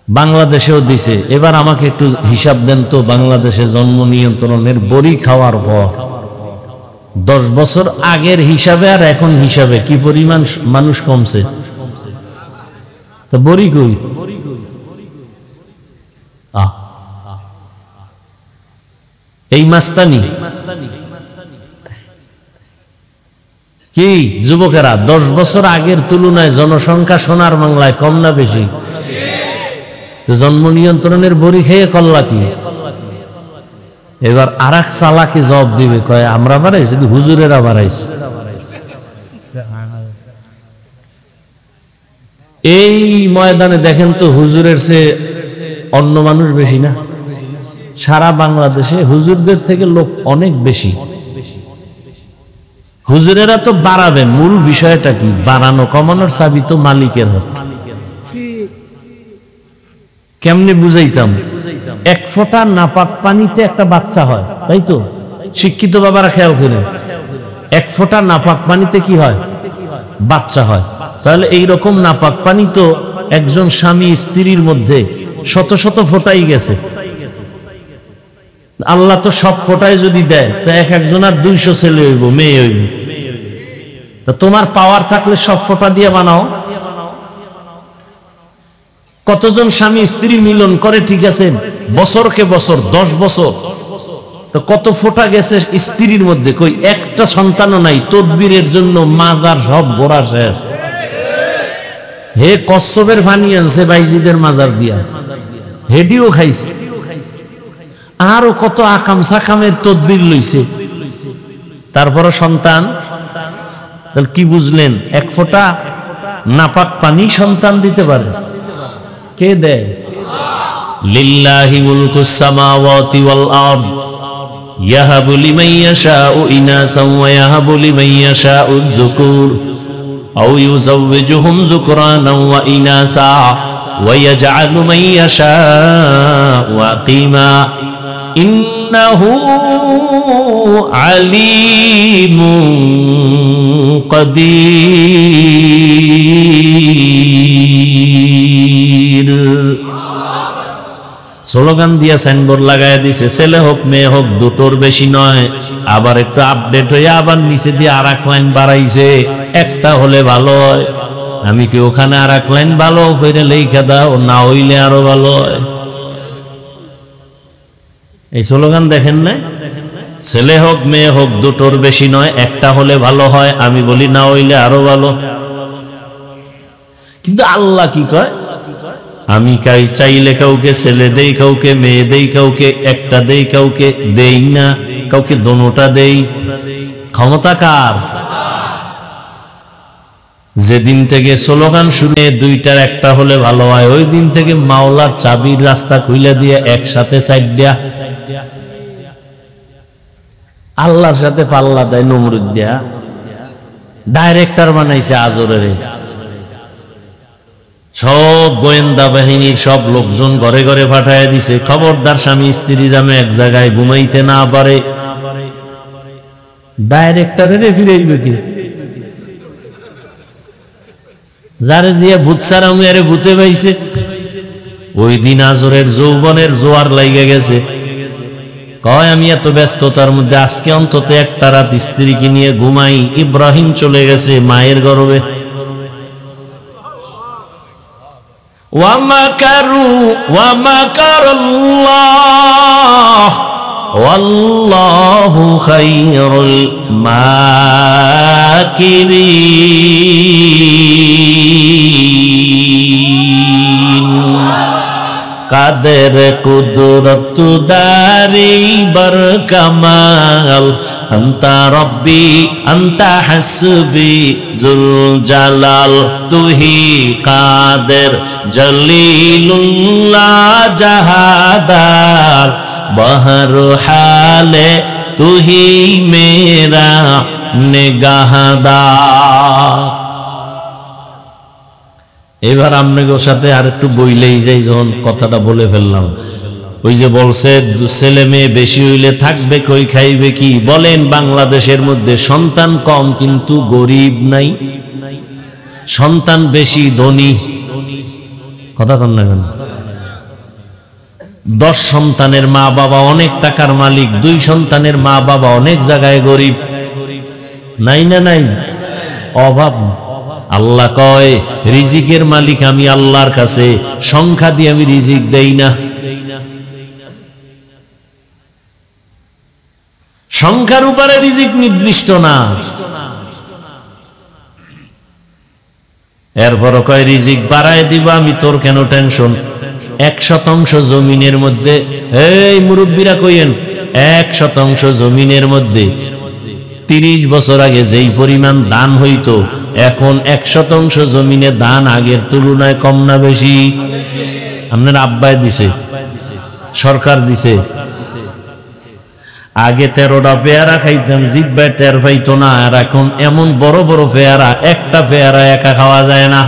বাংলাদেশেও দিছে। এবার আমাকে একটু হিসাব দেন তো, বাংলাদেশে জন্ম নিয়ন্ত্রণের বড়ি খাওয়ার পর 10 বছর আগের হিসাবে আর এখন হিসাবে কি পরিমাণ মানুষ কমছে? তো বড়ি কই? এই মাস্তানি কি যুবকেরা, 10 বছর আগের তুলনায় জনসংখ্যা সোনার বাংলায় কম না বেশি? তো জন্ম নিয়ন্ত্রণের বড়ি খেয়ে কল্লা কি? এবার আর এক চালাকি জবাব দিবে, কয় আমরা বাড়াইছি, হুজুরেরা বাড়াইছে। এই ময়দানে দেখেন তো, হুজুরের চেয়ে অন্য মানুষ বেশি না? সারা বাংলাদেশে হুজুরদের থেকে লোক অনেক বেশি। হুজুরেরা তো বাড়াবেন, মূল বিষয়টা কি? বাড়ানো কমানোর চাবি তো মালিকের হাতে। কেমনে বুঝাইতাম? 1 ফোঁটা নাপাক পানিতে একটা বাচ্চা হয়, তাই তো? শিক্ষিত বাবারা খেয়াল করেন, 1 ফোঁটা নাপাক পানিতে কি হয়? বাচ্চা হয়। তাহলে এইরকম নাপাক পানি তো একজন স্বামী স্ত্রীর মধ্যে শত শত ফোঁটাই গেছে। আল্লাহ তো সব ফোঁটায় যদি দেয়, তা একজনের 200 ছেলে হইব, মেয়ে হইব। তা তোমার পাওয়ার থাকলে সব ফোঁটা দিয়ে বানাও। কতজন স্বামী স্ত্রী মিলন করে, ঠিক আছে, বছরকে বছর, 10 বছর, তো কত ফোঁটা গেছে স্ত্রীর মধ্যে, কই একটা সন্তানও নাই। তদবিরের জন্য মাজার সব গোড়া শেষ। হে কচ্ছপের ফানি আনছে বাইজিদের মাজার দিয়া, হেডিও খাইছে। আরো কত আকাম সাকামের তদবির লইছে, তারপরে সন্তান। তাহলে কি বুঝলেন? 1 ফোঁটা নাপাক পানি সন্তান দিতে পারে? কে দেয়? লিল্লাহি মুলকুস সামাওয়াতি ওয়াল আরদ ইয়াহাবু লিমান ইয়াশাউ ইনাসান ওয়া ইয়াহাবু লিমান ইয়াশাউ যুকুর আও ইউযাওয়িজুহুম যুকরানান ওয়া ইনাসা ওয়া ইয়াজআলু মান ইয়াশাউ আকিমা ইন্নাহু আলীমুন কাদির। স্লোগান দিয়া সাইনবোর্ড লাগায় দিছে, ছেলে হোক মেয়ে হোক, দুটোর বেশি নয়। আবার একটু আপডেট হয়ে আবার নিচে দিয়ে আর এক লাইন বাড়াইছে, একটা হলে ভালো হয়। আমি কি ওখানে আর এক লাইন ভালো করে লেখা দাও, না হইলে আরো ভালো হয়। এই স্লোগান দেখেন না? ছেলে হোক মেয়ে হোক, দুটোর বেশি নয়, একটা হলে ভালো হয়। আমি বলি না হইলে আরো ভালো। কিন্তু আল্লাহ কি কয়? আমি চাইলে কাউকে ছেলে দেই, কাউকে মেয়ে দেই, কাউকে একটা দেই, কাউকে দেই না, কাউকে দোনোটা দেই। ক্ষমতা কার? যেদিন থেকে স্লোগান শুরু, 2টার একটা হলে ভালো হয়, ওই দিন থেকে মাওলার চাবির রাস্তা খুইলা দিয়ে একসাথে সাইড দিয়া আল্লাহর সাথে পাল্লা দেয় নমরুদ দিয়া। ডাইরেক্টর বানাইছে আজরের। সব গোয়েন্দা বাহিনীর সব লোকজন ঘরে ঘরে পাঠায় দিছে, খবরদার স্বামী স্ত্রী যেন এক জায়গায় ঘুমাইতে না পারে। ডাইরেক্টরের ফিরাইবে কি? যারে দিয়ে ভূত সারা মেরে ভূতে পাইছে, ওই দিন আজরের যৌবনের জোয়ার লাইগে গেছে। কয় আমি এত ব্যস্ততার মধ্যে আজকে অন্তত একটা রাত স্ত্রীকে নিয়ে ঘুমাই। ইব্রাহিম চলে গেছে মায়ের গর্ভে। ওয়ামাকারু ওয়ামাকারাল্লাহ ওয়াল্লাহু খায়রুল মাকিরিন। কাদের কুদরত দারি বার কামাল, আন্তা রব্বি আন্তা হাসবি জুল জালাল। তুহি কাদের জলিলুল্লাহ জাহাদার, বহর হালে তুহি মেরা নিগাহদার। এবার আপনাদের সাথে আর একটু বইলেই যাই, যখন কথাটা বলে ফেললাম। ওই যে বলছে ছেলে মেয়ে বেশি হইলে থাকবে কই খাইবে কি। বলেন বাংলাদেশের মধ্যে সন্তান কম কিন্তু গরিব নাই, সন্তান বেশি ধনী। কথা কন না কেন? 10 সন্তানের মা বাবা অনেক টাকার মালিক, 2 সন্তানের মা বাবা অনেক জায়গায় গরিব। নাই না নাই, অভাব। আল্লাহ কয় রিজিকের মালিক আমি আল্লাহর কাছে, সংখ্যা দিয়ে আমি রিজিক দেই না। সংখ্যার উপরে রিজিক নির্দিষ্ট না। এরপর কয় রিজিক বাড়ায় দিবা আমি, তোর কেন টেনশন। 1% জমিনের মধ্যে, এই মুরব্বীরা কইেন, 1% জমিনের মধ্যে 30 বছর আগে যেই পরিমাণ ধান হইতো, এখন 1% জমিনে ধান আগের তুলনায় কম না বেশি? আপনার আব্বাই দিছে, সরকার দিছে। আগে 13টা পেয়ারা খাইতাম, জিব্বায় টের পাইতো না। আর এখন এমন বড় বড় পেয়ারা, একটা পেয়ারা একা খাওয়া যায় না,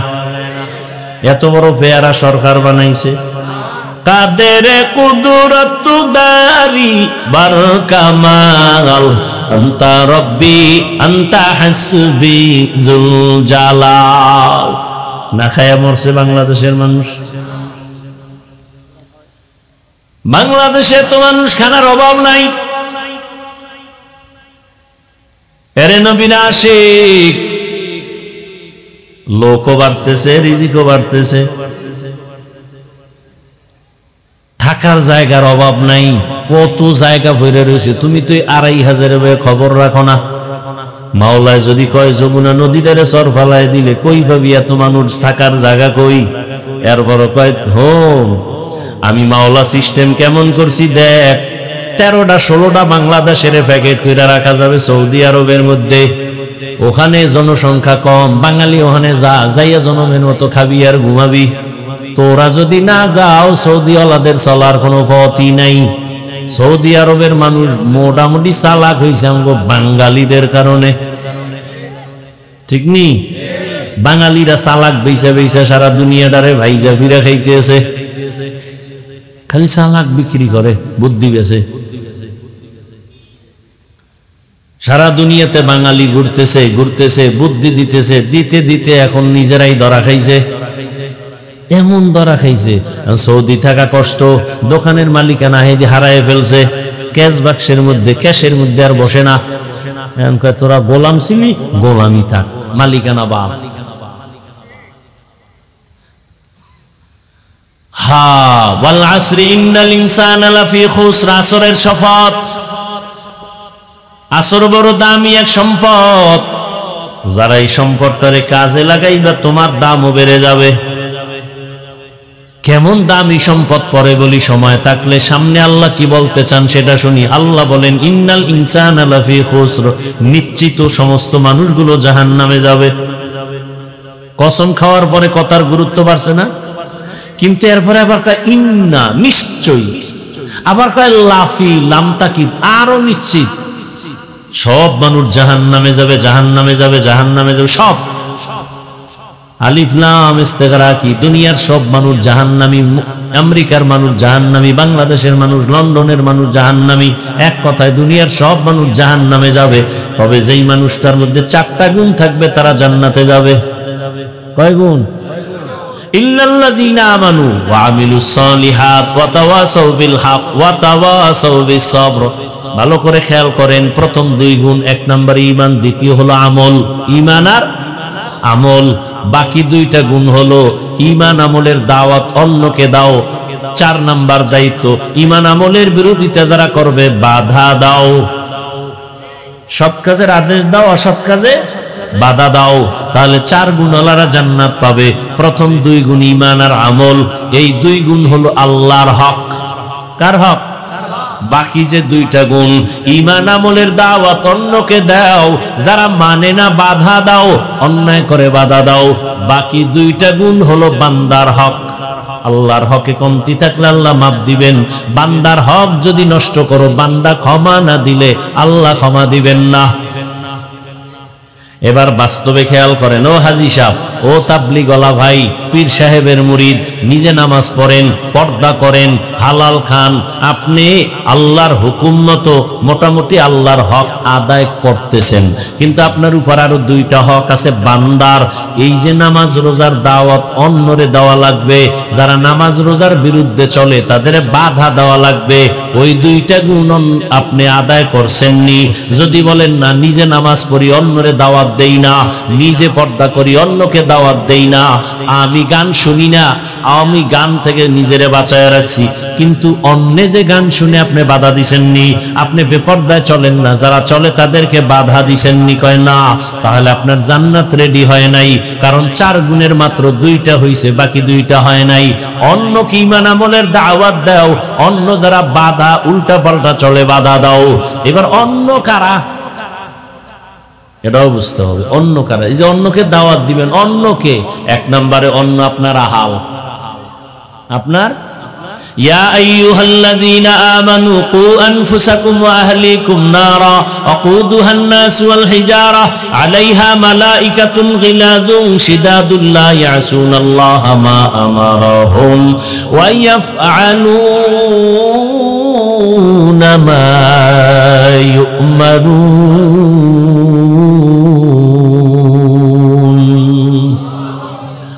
এত বড় পেয়ারা সরকার বানাইছে। কাদের কুদরত দারি বার কামাল, আন্তা রব্বি আন্তা হাসবি জুল জালাল। না খায়া মরছে বাংলাদেশের মানুষ। বাংলাদেশে তো মানুষ খানার অভাব নাই। এরে নবীন আশিক, লোকও বাড়তেছে, রিজিকও বাড়তেছে, থাকার জায়গার অভাব নাই। কত জায়গা ভরে রয়েছে, তুমি তো 2500 খবর রাখো না। মাওলায় যদি কয় যমুনা নদীটারে সর ফালাই দিলে কই ভাবি এত মানুষ থাকার জায়গা কই। এরপর কয় আমি মাওলা সিস্টেম কেমন করছি দেখ, 13টা 16টা বাংলাদেশের প্যাকেট করে রাখা যাবে সৌদি আরবের মধ্যে। ওখানে জনসংখ্যা কম, বাঙালি ওখানে যাইয়া জনমের মতো খাবি আর ঘুমাবি। তোরা যদি না যাও, সৌদি ওয়ালাদের চলার কোনো পথই নাই। সৌদি আরবের মানুষ মোটামুটি চালাক হয়েছে আমগো বাঙালিদের কারণে, ঠিক নি? বাঙালিরা চালাক বেইসা বেইসা সারা দুনিয়াটারে ভাইজা ফিরা খাইতেছে। খালি চালাক বিক্রি করে, বুদ্ধি বেছে। সারা দুনিয়াতে বাঙালি ঘুরতেছে ঘুরতেছে, বুদ্ধি দিতেছে, দিতে দিতে এখন নিজেরাই ধরা খাইছে। এমন ধরা খাইছে, সৌদি থাকা কষ্ট, দোকানের মালিকানা হারায় ফেলছে, ক্যাশ বাক্সের মধ্যে, ক্যাশের মধ্যে আর বসে না। তোরা গোলাম ছিলি, গোলামি থাক, মালিকানা বাপ। ওয়াল আসরি ইন্নাল ইনসানা লাফি খুসর। আসরের শপথ, আসর বড় দামি এক সম্পদ। যারা এই সম্পদটারে কাজে লাগাইবা তোমার দামও বেড়ে যাবে। কেমন দামি সম্পদ পরে বলি, সময় থাকলে। সামনে আল্লাহ কি বলতে চান সেটা শুনি। আল্লাহ বলেন ইন্নাল ইনসানা লাফি খুসর, নিশ্চিত সমস্ত মানুষগুলো জাহান্নামে যাবে। কসম খাওয়ার পরে কথার গুরুত্ব বাড়ছে না? কিন্তু এরপরে আবার কয় ইন্না, নিশ্চয়ই। আবার কয় লাফি, লামতাকিদ, আরো নিশ্চিত। সব মানুষ জাহান্নামে যাবে, জাহান্নামে যাবে, জাহান্নামে যাবে, সব। আলিফ লাম ইস্তেগরাকি, দুনিয়ার সব মানুষ জাহান্নামী। আমেরিকার মানুষ জাহান্নামী, বাংলাদেশের মানুষ, লন্ডনের মানুষ জাহান্নামী। এক কথায় দুনিয়ার সব মানুষ জাহান্নামে যাবে। তবে যেই মানুষটার মধ্যে 4টা গুণ থাকবে তারা জান্নাতে যাবে। কয় গুণ? ইল্লাল্লাযীনা আমানু ওয়া আমিলুস সালিহাত ওয়া তাওয়াসাউ বিল হক ওয়া তাওয়াসাউ বিস সবর। ভালো করে খেয়াল করেন, প্রথম দুই গুণ, এক নম্বর ঈমান, দ্বিতীয় হলো আমল। ঈমান আর আমল। বাকি দুইটা গুণ হলো ঈমান আমলের দাওয়াত অন্যকে দাও, 4 নাম্বার দায়িত্ব ঈমান আমলের বিরোধিতা যারা করবে বাধা দাও। সৎ কাজের আদেশ দাও, অসৎ কাজে বাধা দাও, তাহলে 4 গুণওয়ালারা জান্নাত পাবে। প্রথম 2 গুণ ঈমান আর আমল, এই 2 গুণ হলো আল্লাহর হক। কার হক? বাকি যে 2টা গুণ, ঈমান আমলের দাওয়াত অন্যকে দাও, যারা মানে না বাধা দাও, অন্যায় করে বাধা দাও। বাকি 2টা গুণ হলো বান্দার হক। আল্লাহর হকে কমতি থাকলে আল্লাহ মাফ দিবেন, বান্দার হক যদি নষ্ট করো, বান্দা ক্ষমা না দিলে আল্লাহ ক্ষমা দিবেন না। এবার বাস্তবে খেয়াল করেন, ও হাজী সাহেব, ও তাবলীগওয়ালা ভাই, পীর সাহেবের মুরিদ, নিজে নামাজ পড়েন, পর্দা করেন, হালাল খান, আপনি আল্লাহর হুকুম মতো মোটামুটি আল্লাহর হক আদায় করতেছেন, কিন্তু আপনার উপর আরো 2টা হক আছে বান্দার। এই যে নামাজ রোজার দাওয়াত অন্যরে দেওয়া লাগবে, যারা নামাজ রোজার বিরুদ্ধে চলে তাদের বাধা দেওয়া লাগবে। ওই 2টা গুণ আপনি আদায় করছেননি। যদি বলেন না, নিজে নামাজ পড়ি অন্যরে দাওয়াত দেই না, নিজে পর্দা করি অন্যকে দাওয়াত দেই না, আমি গান শুনি না, আমি গান থেকে নিজেরে বাঁচায় রাখছি, কিন্তু অন্যে যে গান শুনে আপনি বাধা দিছেননি, আপনি বেপর্দায় চলেন না, যারা চলে তাদেরকে বাধা দিছেননি, কয় না, তাহলে আপনার জান্নাত রেডি হয় নাই। কারণ 4 গুণের মাত্র 2টা হইছে, বাকি 2টা হয় নাই। অন্য কি ঈমান আমলের দাওয়াত দাও, অন্য যারা বাধা উল্টা পাল্টা চলে বাধা দাও। এবার অন্য কারা, এটাও বুঝতে হবে। অন্য কারা? এই যে অন্যকে দাওয়াত দিবেন, অন্যকে, 1 নম্বরে অন্য আপনার আহাল, আপনার ইয়া আইয়ুহাল্লাযীনা আমানু কু আনফুসাকুম ওয়া আহলিকুম নারা ওয়াকুদুহান নাস ওয়াল হিজারা আলাইহা মালাইকাতুন গিলাযুন শিদাদুন লা ইয়াসুনাল্লাহা মা আমারাহুম ওয়া ইয়াফআলুনা মা ইউমারুন।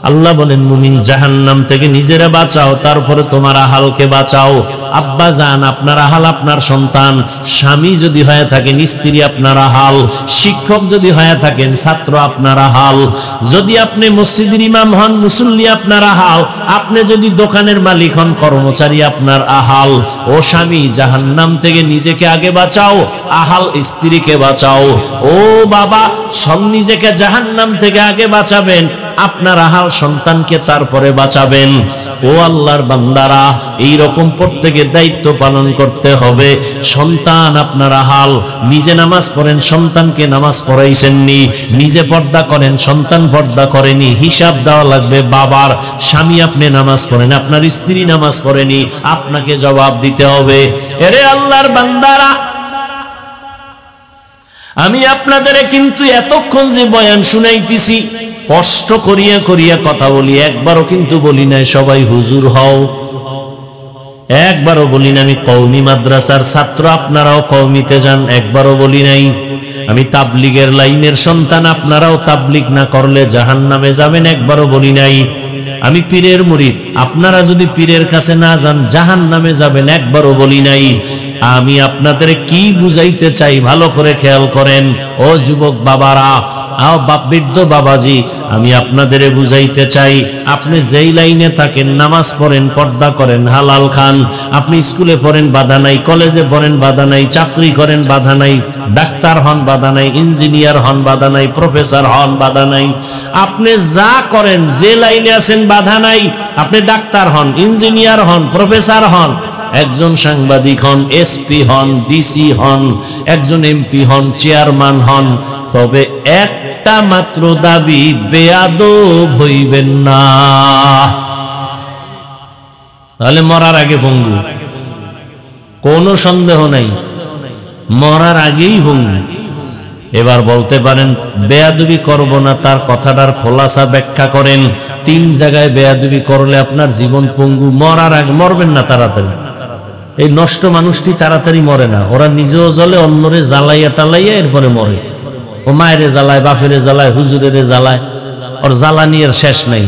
আল্লাহ বলেন, মুমিন জাহান্নাম থেকে নিজেরা বাঁচাও, তারপরে তোমার আহালকে বাঁচাও। আব্বা জান আপনার আহাল, আপনার সন্তান, স্বামী যদি হয়ে থাকেন স্ত্রী আপনার আহাল, শিক্ষক যদি হয়ে থাকেন ছাত্র আপনার আহাল, যদি আপনি মসজিদের ইমাম হন মুসল্লি আপনার আহাল, আপনি যদি দোকানের মালিক হন কর্মচারী আপনার আহাল। ও স্বামী, জাহান্নাম থেকে নিজেকে আগে বাঁচাও, আহাল স্ত্রীকে বাঁচাও। ও বাবা, নিজেকে জাহান্নাম থেকে আগে বাঁচাবেন, আপনার আহাল সন্তানকে তারপরে বাঁচাবেন। ও আল্লাহর বান্দারা, এই রকম প্রত্যেকের দায়িত্ব পালন করতে হবে। সন্তান আপনার আহাল, নিজে নামাজ পড়েন, সন্তানকে নামাজ পড়াইছেননি, নিজে পর্দা করেন, সন্তান পর্দা করেনি, হিসাব দেওয়া লাগবে বাবার। স্বামী আপনি নামাজ পড়েন, আপনার স্ত্রী নামাজ পড়েনি, আপনাকে জবাব দিতে হবে। এরে আল্লাহর বান্দারা, আমি আপনাদের কিন্তু এতক্ষণ যে বয়ান শুনাইতেছি, কষ্ট করিয়া করিয়া কথা বলি, একবারও কিন্তু বলি নাই সবাই হুজুর হও, একবারও বলি না আমি কওমি মাদ্রাসার ছাত্র আপনারাও কওমিতে যান, একবারও বলি নাই আমি তাবলীগের লাইনের সন্তান আপনারাও তাবলীগ না করলে জাহান্নামে যাবেন, একবারও বলি নাই আমি পীরের মুরিদ আপনারা যদি পীরের কাছে না যান জাহান্নামে যাবেন, একবারও বলি নাই। আমি আপনাদের কি বুঝাইতে চাই ভালো করে খেয়াল করেন। ও যুবক বাবারা, আও বৃদ্ধ বাবাজি, আমি আপনাদের বুঝাইতে চাই, আপনি যেই লাইনে থাকেন, নামাজ পড়েন, পর্দা করেন, হালাল খান, আপনি স্কুলে পড়েন বাধা নাই, কলেজে পড়েন বাধা নাই, চাকরি করেন বাধা নাই, ডাক্তার হন বাধা নাই, ইঞ্জিনিয়ার হন বাধা নাই, প্রফেসর হন বাধা নাই, আপনি যা করেন যে লাইনে আছেন বাধা নাই। আপনি ডাক্তার হন, ইঞ্জিনিয়ার হন, প্রফেসর হন, একজন সাংবাদিক হন, এসপি হন, ডিসি হন, একজন এমপি হন, চেয়ারম্যান হন, তবে একটা মাত্র দাবি, বেয়াদব হইবেন না। তাহলে মরার আগে ভঙ্গু, কোনো সন্দেহ নাই, মরার আগেই ভঙ্গু। এবার বলতে পারেন বেয়াদবি করব না, তার কথাটার খোলাসা ব্যাখ্যা করেন। 3 জায়গায় বেয়াদবি করলে আপনার জীবন পঙ্গু, মরার আগে মরবেন না তাড়াতাড়ি। এই নষ্ট মানুষটি তাড়াতাড়ি মরে না, ওরা নিজেও জ্বলে, অন্যরে জ্বালাইয়া টালাইয়া এরপরে মরে। ও মায়েরে জ্বালায়, বাপেরে জ্বালায়, হুজুরেরে জ্বালায়, ওর জ্বালানির শেষ নাই।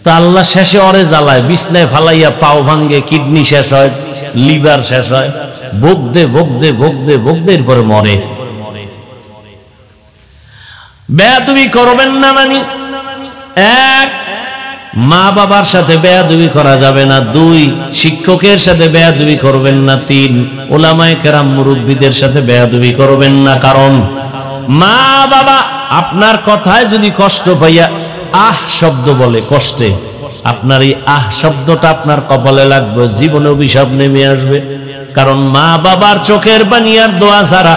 তো আল্লাহ শেষে ওরে জ্বালায়, বিছনায় ফালাইয়া পাও ভাঙ্গে, কিডনি শেষ হয়, লিভার শেষ হয়, ভোগদে ভোগদে ভোগদে ভোগদে এরপরে মরে। বেয়াদবি করবেন না, মানে এক, মা বাবার সাথে বেয়াদবি করা যাবে না। দুই, শিক্ষকের সাথে বেয়াদবি করবেন না। তিন, উলামায়ে কেরাম মুরব্বীদের সাথে বেয়াদবি করবেন না। কারণ মা বাবা আপনার কথায় যদি কষ্ট পাইয়া আহ শব্দ বলে কষ্টে, আপনার এই আহ শব্দটা আপনার কপালে লাগবে, জীবনে অভিশাপ নেমে আসবে। কারণ মা বাবার চোখের পানি আর দোয়া ছাড়া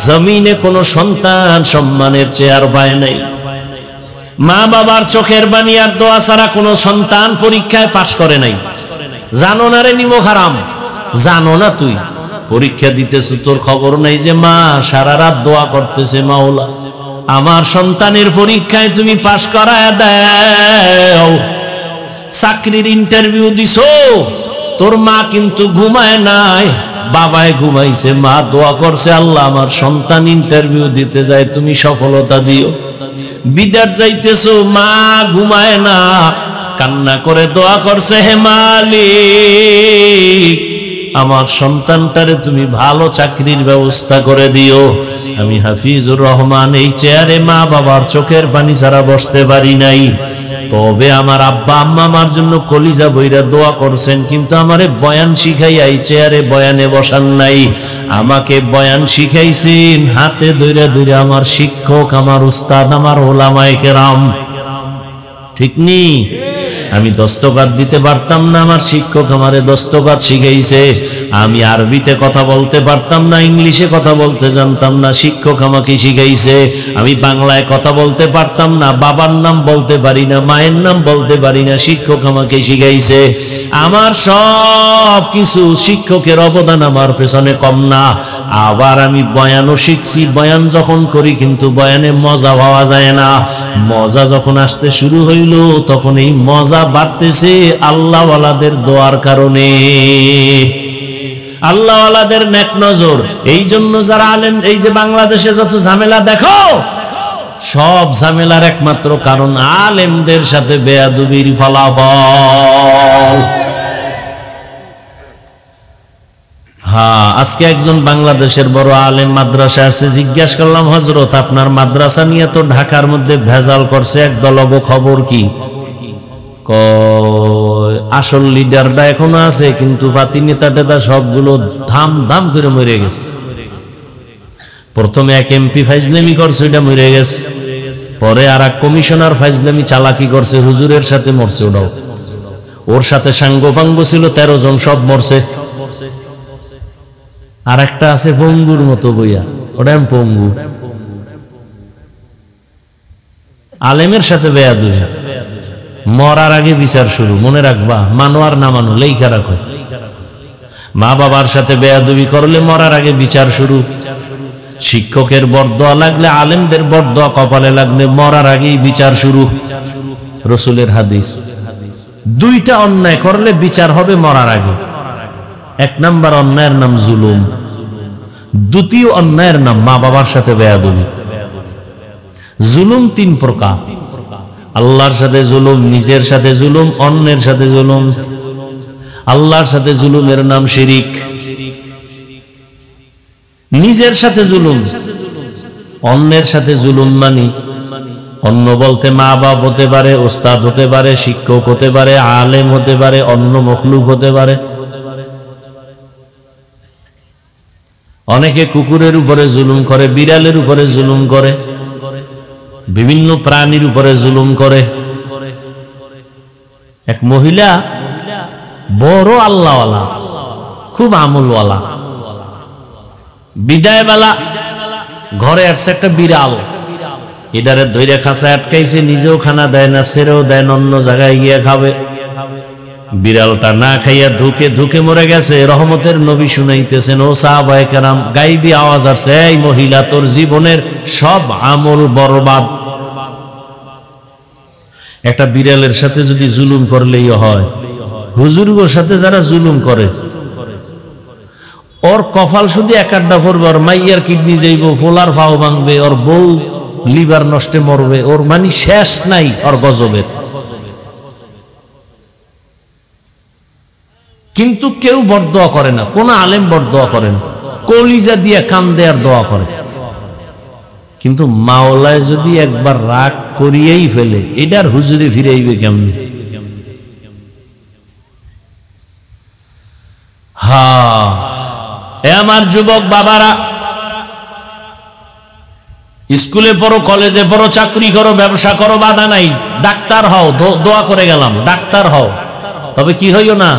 জমিনে কোনো সন্তান সম্মানের চেয়ার পায় নাই। মা বাবার চোখের পানি আর দোয়া ছাড়া কোনো সন্তান পরীক্ষায় পাশ করে নাই। জানো না রে নিমক হারাম, জানো না তুই পরীক্ষা দিতেছ, তোর খবর নাই যে মা সারা রাত দোয়া করতেছে, মাওলা আমার সন্তানের পরীক্ষায় তুমি পাশ করায় দাও। চাকরির ইন্টারভিউ দিছো, তোর মা কিন্তু ঘুমায় নাই, বাবায় ঘুমাইছে, মা দোয়া করছে আল্লাহ আমার সন্তান ইন্টারভিউ দিতে যায় তুমি সফলতা দিও। বিদেশ যাইতেছো, মা ঘুমায় না, কান্না করে দোয়া করছে, হে মালিক আমার সন্তানটারে তুমি ভালো চাকরির ব্যবস্থা করে দিও। আমি হাফিজুর রহমান এই চেয়ারে মা বাবার চোখের পানি ছাড়া বসতে পারি নাই, তবে আমার আব্বা আম্মা আমার জন্য কলিজা বইরা দোয়া করছেন, কিন্তু আমারে বয়ান শিখাইয়া এই চেয়ারে বয়ানে বসান নাই। আমাকে বয়ান শিখাইছেন হাতে ধইরা ধইরা আমার শিক্ষক, আমার উস্তাদ, আমার উলামায়ে কেরাম। ঠিক নি? আমি দস্তকাত দিতে পারতাম না, আমার শিক্ষক আমারে দস্তকাত শিখাইছে। আমি আরবিতে কথা বলতে পারতাম না, ইংলিশে কথা বলতে জানতাম না, শিক্ষক আমাকে শিখাইছে। আমি বাংলায় কথা বলতে পারতাম না, বাবার নাম বলতে পারি না, মায়ের নাম বলতে পারি না, শিক্ষক আমাকে শিখাইছে। আমার সব কিছু শিক্ষকের অবদান আমার পেছনে কম না। আবার আমি বয়ানও শিখছি, বয়ান যখন করি কিন্তু বয়ানে মজা পাওয়া যায় না। মজা যখন আসতে শুরু হইল তখন এই মজা বাড়তেছে আল্লাহওয়ালাদের দোয়ার কারণে, আল্লাহওয়ালাদের নেক নজর। এই জন্য যারা আলেম, এই যে বাংলাদেশে যত ঝামেলা দেখো, সব ঝামেলার একমাত্র কারণ আলেমদের সাথে বেয়াদবির ফলাফল। হ্যাঁ, আজকে একজন বাংলাদেশের বড় আলেম মাদ্রাসা আছে, জিজ্ঞেস করলাম হযরত আপনার মাদ্রাসা নিয়ে তো ঢাকার মধ্যে ভেজাল করছে একদল, খবর কি? আসল লিডারটা এখনো আছে, কিন্তু পাতি নেতা টেতা সবগুলো ধাম ধাম করে মরে গেছে। প্রথমে এক এমপি ফাইজলামি করছে, ওইটা মরে গেছে। পরে আর এক কমিশনার ফাইজলামি চালাকি করছে, হুজুরের সাথে মরছে ওটাও। ওর সাথে সাঙ্গপাঙ্গ ছিল 13 জন, সব মরছে। আর একটা আছে পঙ্গুর মতো বইয়া, ওটা পঙ্গু। আলেমের সাথে বেয়াদবি, মরার আগে বিচার শুরু, মনে রাখবা। মানো আর না মানো লেখা রাখো। মা বাবার সাথে বেয়াদবি করলে মরার আগে বিচার শুরু। শিক্ষকের বরদোয়া লাগলে, আলেমদের বরদোয়া কপালে লাগলে মরার আগেই বিচার শুরু। রাসূলের হাদিস। দুইটা অন্যায় করলে বিচার হবে মরার আগে। এক নাম্বার অন্যায়ের নাম জুলুম, দ্বিতীয় অন্যায়ের নাম মা বাবার সাথে বেয়াদবি। জুলুম 3 প্রকার: আল্লাহর সাথে জুলুম, নিজের সাথে জুলুম, অন্যের সাথে জুলুম। আল্লাহর সাথে জুলুমের নাম শিরিক। নিজের সাথে জুলুম, অন্যের সাথে জুলুম মানি অন্য বলতে মা বাপ হতে পারে, উস্তাদ হতে পারে, শিক্ষক হতে পারে, আলেম হতে পারে, অন্য মখলুক হতে পারে। অনেকে কুকুরের উপরে জুলুম করে, বিড়ালের উপরে জুলুম করে, বিভিন্ন প্রাণীর উপরে জুলুম করে। এক মহিলা বড় আল্লাহওয়ালা, খুব আমলওয়ালা, বিদায় বেলা ঘরে আসছে একটা বিড়াল, এটারে ধৈর্য খাঁচায় আটকাইছে, নিজেও খানা দেয় না, ছেড়েও দেয় না, অন্য জায়গায় গিয়ে খাবে। বিড়ালটা না খাইয়া ধুকে ধুকে মরে গেছে। রহমতের নবী শুনাইতেছেন, ও সাহাবায়ে কেরাম, গাইবি আওয়াজ আসছে, এই মহিলা তোর জীবনের সব আমল বরবাদ। একটা বিড়ালের সাথে যদি জুলুম করলেই হয়, হুজুরগুলোর সাথে যারা জুলুম করে ওর কপাল শুধু একাড্ডা পড়বে, ওর মাইয়ার কিডনি যাইব, পোলার পাও ভাঙবে, ওর বউ লিভার নষ্টে মরবে, ওর মানে শেষ নাই ওর গজবের। কিন্তু কেউ বরদোয়া করে না, কোন আলেম বরদোয়া করে না, কলিজা দিয়ে কান্দে আর দোয়া করে। কিন্তু মাওলায় যদি একবার রাগ করিয়েই ফেলে, এটার হুজুরে ফিরাইবে কেমনি? আমার যুবক বাবারা, স্কুলে পড়ো, কলেজে পড়ো, চাকরি করো, ব্যবসা করো, বাধা নাই। ডাক্তার হও, দোয়া করে গেলাম, ডাক্তার হও। তবে কি হইও না,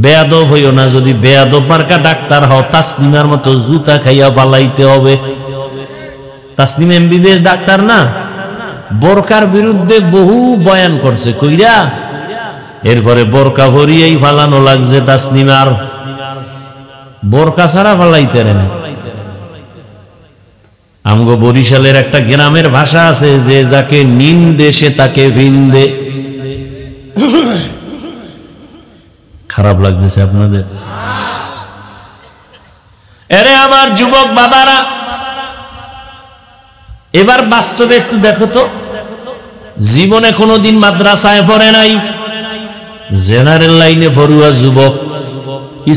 বেয়াদব হইও না। যদি বেয়াদব মার্কা ডাক্তার হও, তাসনিমার মতো জুতা খাইয়া পালাইতে হবে। তাসনিম এমবিবিএস ডাক্তার না, বোরকার বিরুদ্ধে বহু বয়ান করছে, কইরা এরপরে বোরকা ভরিয়েই ফালানো লাগছে। তাসনিমার বোরকা ছাড়া ফালাইতে না। আমগো বরিশালের একটা গ্রামের ভাষা আছে, যে যাকে নিন্দে সে তাকে ভিন্দে। খারাপ লাগতেছে আপনাদের? এরে আমার যুবক বাবারা, এবার বাস্তবে একটু দেখো তো, জীবনে কোনোদিন মাদ্রাসায় পড়ে নাই, জেনারেল লাইনে পড়ুয়া যুবক,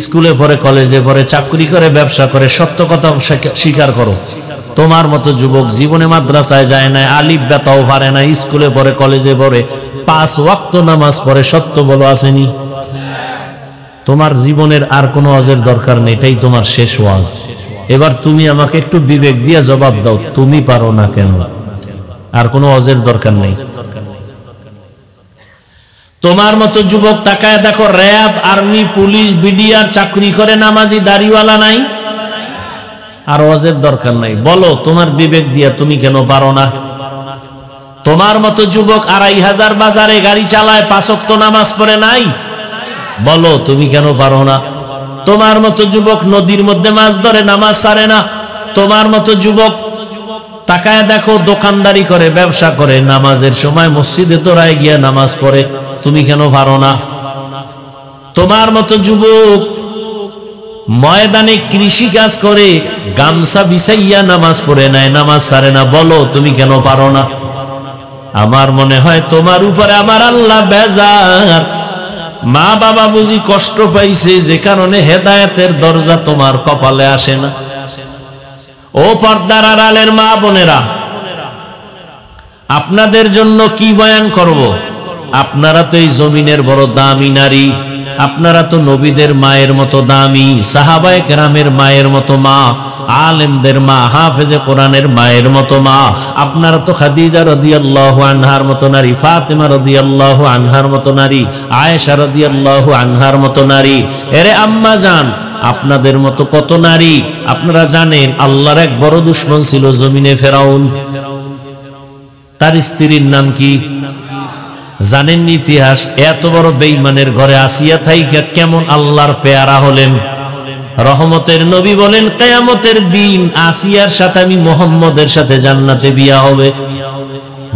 স্কুলে পড়ে, কলেজে পড়ে, চাকরি করে, ব্যবসা করে। সত্য কথা স্বীকার করো, তোমার মতো যুবক জীবনে মাদ্রাসায় যায় না, আলিফ বেতাও পারে না, স্কুলে পড়ে, কলেজে পড়ে, 5 ওয়াক্ত নামাজ পড়ে। সত্য বলো, আসেনি? তোমার জীবনের আর কোনো ওয়াজের দরকার নেই, এটাই তোমার শেষ ওয়াজ। এবার তুমি আমাকে একটু বিবেক দিয়ে জবাব দাও, তুমি পারো না কেন? আর কোনো ওয়াজের দরকার নেই। তোমার মতো যুবক তাকায় দেখো, র্যাব, আর্মি, পুলিশ, বিডিআর চাকরি করে, নামাজি, দাড়িওয়ালা নাই, আর ওয়াজের দরকার নাই। বলো তোমার বিবেক দিয়া তুমি কেন পারো না? তোমার মতো যুবক 2500 বাজারে গাড়ি চালায়, 5 ওয়াক্ত নামাজ পড়ে নাই, বলো তুমি কেন পারো না? তোমার মতো যুবক নদীর মধ্যে মাছ ধরে, নামাজ ছাড়ে না। তোমার মতো যুবক তাকায় দেখো, দোকানদারি করে, ব্যবসা করে, নামাজের সময় মসজিদে তোরায় গিয়া নামাজ পড়ে, তুমি কেন পারো না? তোমার মতো যুবক ময়দানে কৃষি কাজ করে, গামছা বিছাইয়া নামাজ পড়ে নাই, নামাজ ছাড়ে না, বলো তুমি কেন পারো না? আমার মনে হয় তোমার উপরে আমার আল্লাহ বেজার। মা বাবা বুঝি কষ্ট পাইছে, যে কারণে হেদায়েতের দরজা তোমার কপালে আসে না। ও পর্দার আড়ালের মা বোনেরা, আপনাদের জন্য কি বয়ান করব? আপনারা তো এই জমিনের বড় দামি নারী, আপনারা তো নবীদের মায়ের মতো দামি, সাহাবায়ে কেরামের মায়ের মতো মা, আলেমদের মা, হাফেজে কোরআনের মায়ের মতো মা। আপনারা তো খাদিজা রাদিয়াল্লাহু আনহার মতো নারী, ফাতেমা রাদিয়াল্লাহু আনহার মতো নারী, আয়েশা রাদিয়াল্লাহু আনহার মতো নারী। এরে আম্মা জান, আপনাদের মতো কত নারী। আপনারা জানেন আল্লাহর এক বড় দুশমন ছিল জমিনে, ফেরাউন। তার স্ত্রীর নাম কি জানেন? ইতিহাস। এত বড় বেঈমানের ঘরে আসিয়া থাইকা কেমন আল্লাহর পেয়ারা হলেন। রহমতের নবী বলেন, কিয়ামতের দিন আসিয়ার সাথে আমি মুহাম্মদের সাথে জান্নাতে বিয়া হবে।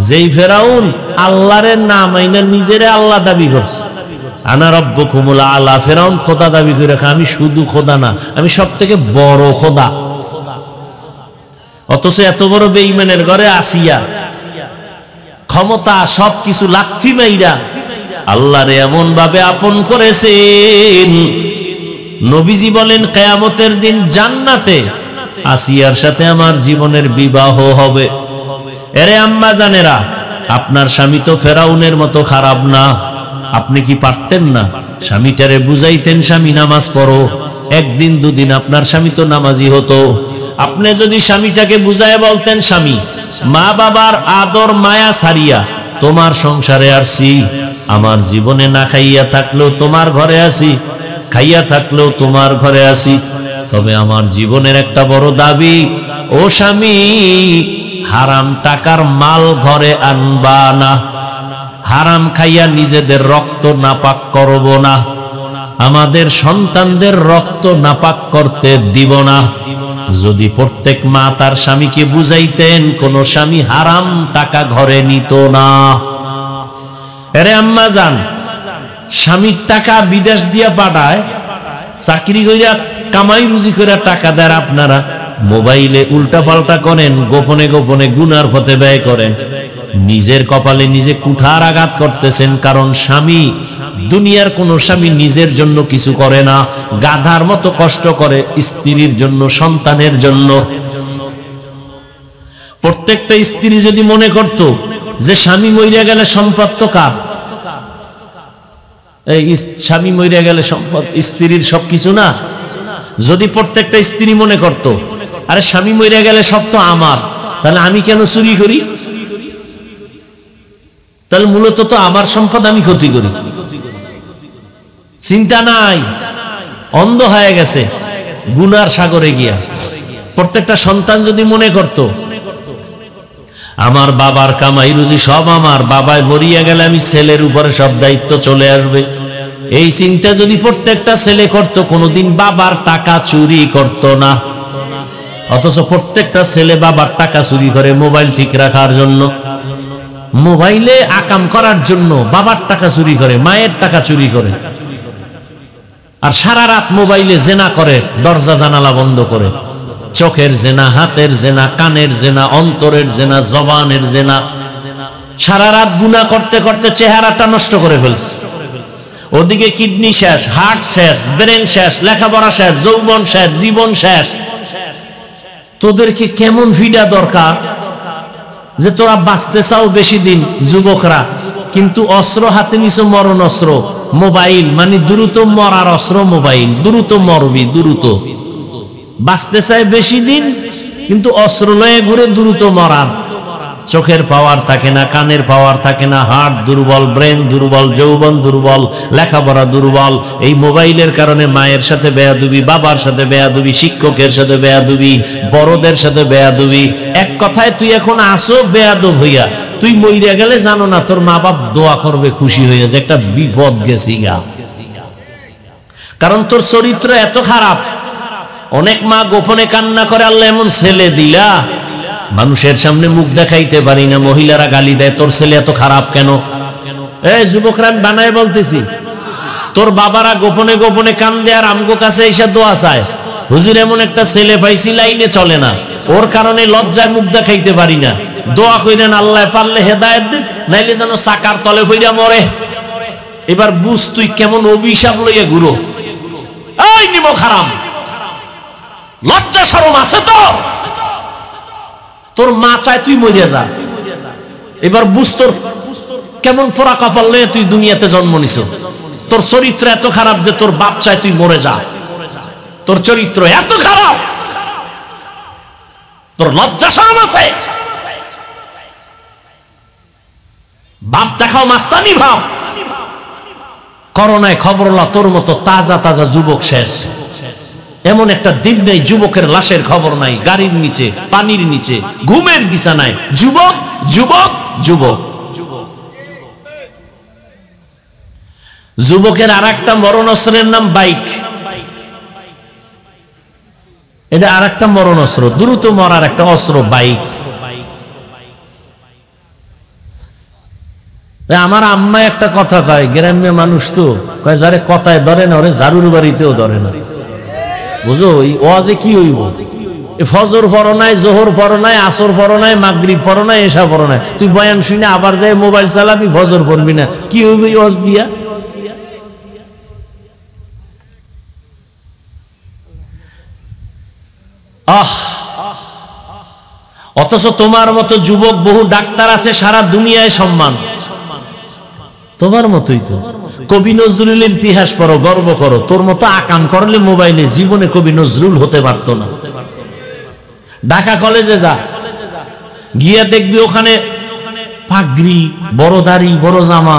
যেই ফেরাউন আল্লাহর নাম আইনা নিজেরে আল্লাহ দাবি করছে, আনা রাব্বুকুমুল আলা, ফেরাউন খোদা দাবি করে, আমি শুধু খোদা না, আমি সবথেকে বড় খোদা। অথচ এত বড় বেঈমানের ঘরে আসিয়া ক্ষমতা সবকিছু লাথি মাইরা আল্লাহরে এমন ভাবে আপন করেছেন। নবীজি বলেন, কিয়ামতের দিন জান্নাতে আসিয়ার সাথে আমার জীবনের বিবাহ হবে। এরে আম্মা জানেরা, আপনার স্বামী তো ফেরাউনের মতো খারাপ না। আপনি কি পারতেন না স্বামীটারে বুঝাইতেন, স্বামী নামাজ পড়ো? একদিন দুদিন আপনার স্বামী তো নামাজি হতো। আপনি যদি স্বামীটাকে বুঝায় বলতেন, স্বামী মা বাবার আদর মায়া ছাড়িয়া তোমার সংসারে আসছি, আমার জীবনে না খাইয়া থাকলেও তোমার ঘরে আসি, খাইয়া থাকলেও তোমার ঘরে আসি, তবে আমার জীবনের একটা বড় দাবি, ও স্বামী হারাম টাকার মাল ঘরে আনবা না, হারাম খাইয়া নিজেদের রক্ত নাপাক করব না, আমাদের সন্তানদের রক্ত নাপাক করতে দিব না। যদি প্রত্যেক মা তার স্বামীকে বুঝাইতেন, কোন স্বামী হারাম টাকা ঘরে নিত না। আরে আম্মা জান, স্বামীর টাকা বিদেশ দিয়া পাঠায়, চাকরি কইরা কামাই রুজি করে টাকা দেয়, আপনারা মোবাইলে উল্টা পাল্টা করেন, গোপনে গোপনে গুনার পথে ব্যয় করেন। নিজের কপালে নিজে কুঠার আঘাত করতেছেন। কারণ স্বামী, দুনিয়ার কোনো স্বামী নিজের জন্য কিছু করে না, গাধার মতো কষ্ট করে স্ত্রীর জন্য, সন্তানের জন্য। প্রত্যেকটা স্ত্রী যদি মনে করত যে স্বামী মরিয়া গেলে সম্পদ তো কার, এই স্বামী মরিয়া গেলে সম্পদ স্ত্রীর সবকিছু না, যদি প্রত্যেকটা স্ত্রী মনে করত আরে স্বামী মরিয়া গেলে সব তো আমার, তাহলে আমি কেন চুরি করি? তাহলে মূলত তো আমার সম্পদ আমি ক্ষতি করি। চিন্তা নাই, অন্ধ হয়ে গেছে গুনার সাগরে গিয়া। প্রত্যেকটা সন্তান যদি মনে করত আমার বাবার কামাই রুজি সব আমার, বাবায় মরিয়া গেলে আমি ছেলের উপরে সব দায়িত্ব চলে আসবে, এই চিন্তা যদি প্রত্যেকটা ছেলে করত, কোনোদিন বাবার টাকা চুরি করত না। অথচ প্রত্যেকটা ছেলে বাবার টাকা চুরি করে মোবাইল ঠিক রাখার জন্য, মোবাইলে আকাম করার জন্য বাবার টাকা চুরি করে, মায়ের টাকা চুরি করে, আর সারা রাত মোবাইলে জেনা করে, দরজা জানালা বন্ধ করে। চোখের জেনা, হাতের জেনা, কানের জেনা, অন্তরের জেনা, জবানের জেনা, সারা রাত গুনাহ করতে করতে চেহারাটা নষ্ট করে ফেলছে। ওদিকে কিডনি শেষ, হার্ট শেষ, ব্রেন শেষ, লেখাপড়া শেষ, যৌবন শেষ, জীবন শেষ। তোদেরকে কেমন ভিডা দরকার যে তোরা বাঁচতে চাও বেশি দিন, যুবকরা, কিন্তু অস্ত্র হাতে নিছো, মরণ অস্ত্র মোবাইল, মানে দ্রুত মরার অস্ত্র মোবাইল। দ্রুত মরবি, দ্রুত বাঁচতে চায় বেশি দিন, কিন্তু অস্ত্র লয়ে ঘুরে দ্রুত মরার। চোখের পাওয়ার থাকে না, কানের পাওয়ার থাকে না, হার্ট দুর্বল, ব্রেন দুর্বল, যৌবন দুর্বল, লেখাপড়া দুর্বল। এই মোবাইলের কারণে মায়ের সাথে বেয়াদবি, বাবার সাথে বেয়াদবি, শিক্ষকের সাথে বেয়াদবি, বড়দের সাথে বেয়াদবি। এক কথায় তুই এখন আসো বেয়াদব হইয়া, তুই মইরা গেলে জানো না তোর মা বাপ দোয়া করবে খুশি হইয়া যে একটা বিপদ গেছি গা। কারণ তোর চরিত্র এত খারাপ। অনেক মা গোপনে কান্না করে, আল্লাহ এমন ছেলে দিলা, মানুষের সামনে মুখ দেখাইতে পারি না, মহিলারা গালি দেয়, তোর ছেলে এত খারাপ কেন? এই যুবকরা আমি বানায় বলতেছি, তোর বাবারা গোপনে গোপনে কান্দে আর আমগো কাছে এসে দোয়া চায়, হুজুর এমন একটা ছেলে পাইছি লাইনে চলে না, ওর কারণে লজ্জায় মুখ দেখাইতে পারি না, দোয়া কইরেন আল্লাহ পারলে হেদায়েত দিক, নাইলে যেন চাকার তলে পইরা মরে। এবার বুঝ তুই কেমন অভিশাপ লইয়া ঘুরো। এই নিমক হারাম, লজ্জা শরম আছে তোর? তোর মা চায় তুই মরিয়া যা। এবার বুঝ তোর কেমন পোড়া কপাল লয়ে তুই দুনিয়াতে জন্ম নিছ। তোর চরিত্র এত খারাপ যে তোর বাপ চায় তুই মরে যা। তোর চরিত্র এত খারাপ, তোর লজ্জা শরম আছে? বাপ দেখাও মাস্তানি ভাব। করোনায় খবর হলো তোর মতো তাজা তাজা যুবক শেষ। এমন একটা দিন নেই যুবকের লাশের খবর নাই, গাড়ির নিচে, পানির নিচে, ঘুমের বিছানায় যুবক যুবক যুবক। যুবকের আর একটা মরণ অস্ত্রের নাম বাইক। এটা আর একটা মরণ অস্ত্র, দ্রুত মরার একটা অস্ত্র বাইক। আমার আম্মা একটা কথা কয়, গ্রাম্য মানুষ তো কয়, যারে কথায় ধরে না ওরে ঝাড়ুর বাড়িতেও ধরে না। বুঝো এই ওয়াজে কি হইব? ফজর পড়ো নাই, জোহর পড়ো নাই, আসর পড়ো নাই, মাগরিব পড়ো নাই, এশা পড়ো নাই, তুই বয়ান শুনে আবার যাই মোবাইল চালাবি, ফজর পড়বি না, কি হইব এই ওয়াজ দিয়া? অথচ তোমার মতো যুবক বহু ডাক্তার আছে, সারা দুনিয়ায় সম্মান। তোমার মতোই তো কবি নজরুলের ইতিহাস পড়ো, গর্ব করো। তোর মতো আকাম করলে মোবাইলে জীবনে কবি নজরুল হতে পারত না। ঢাকা কলেজে যা, গিয়া দেখবি ওখানে পাগড়ি, বড় দাড়ি, বড় জামা,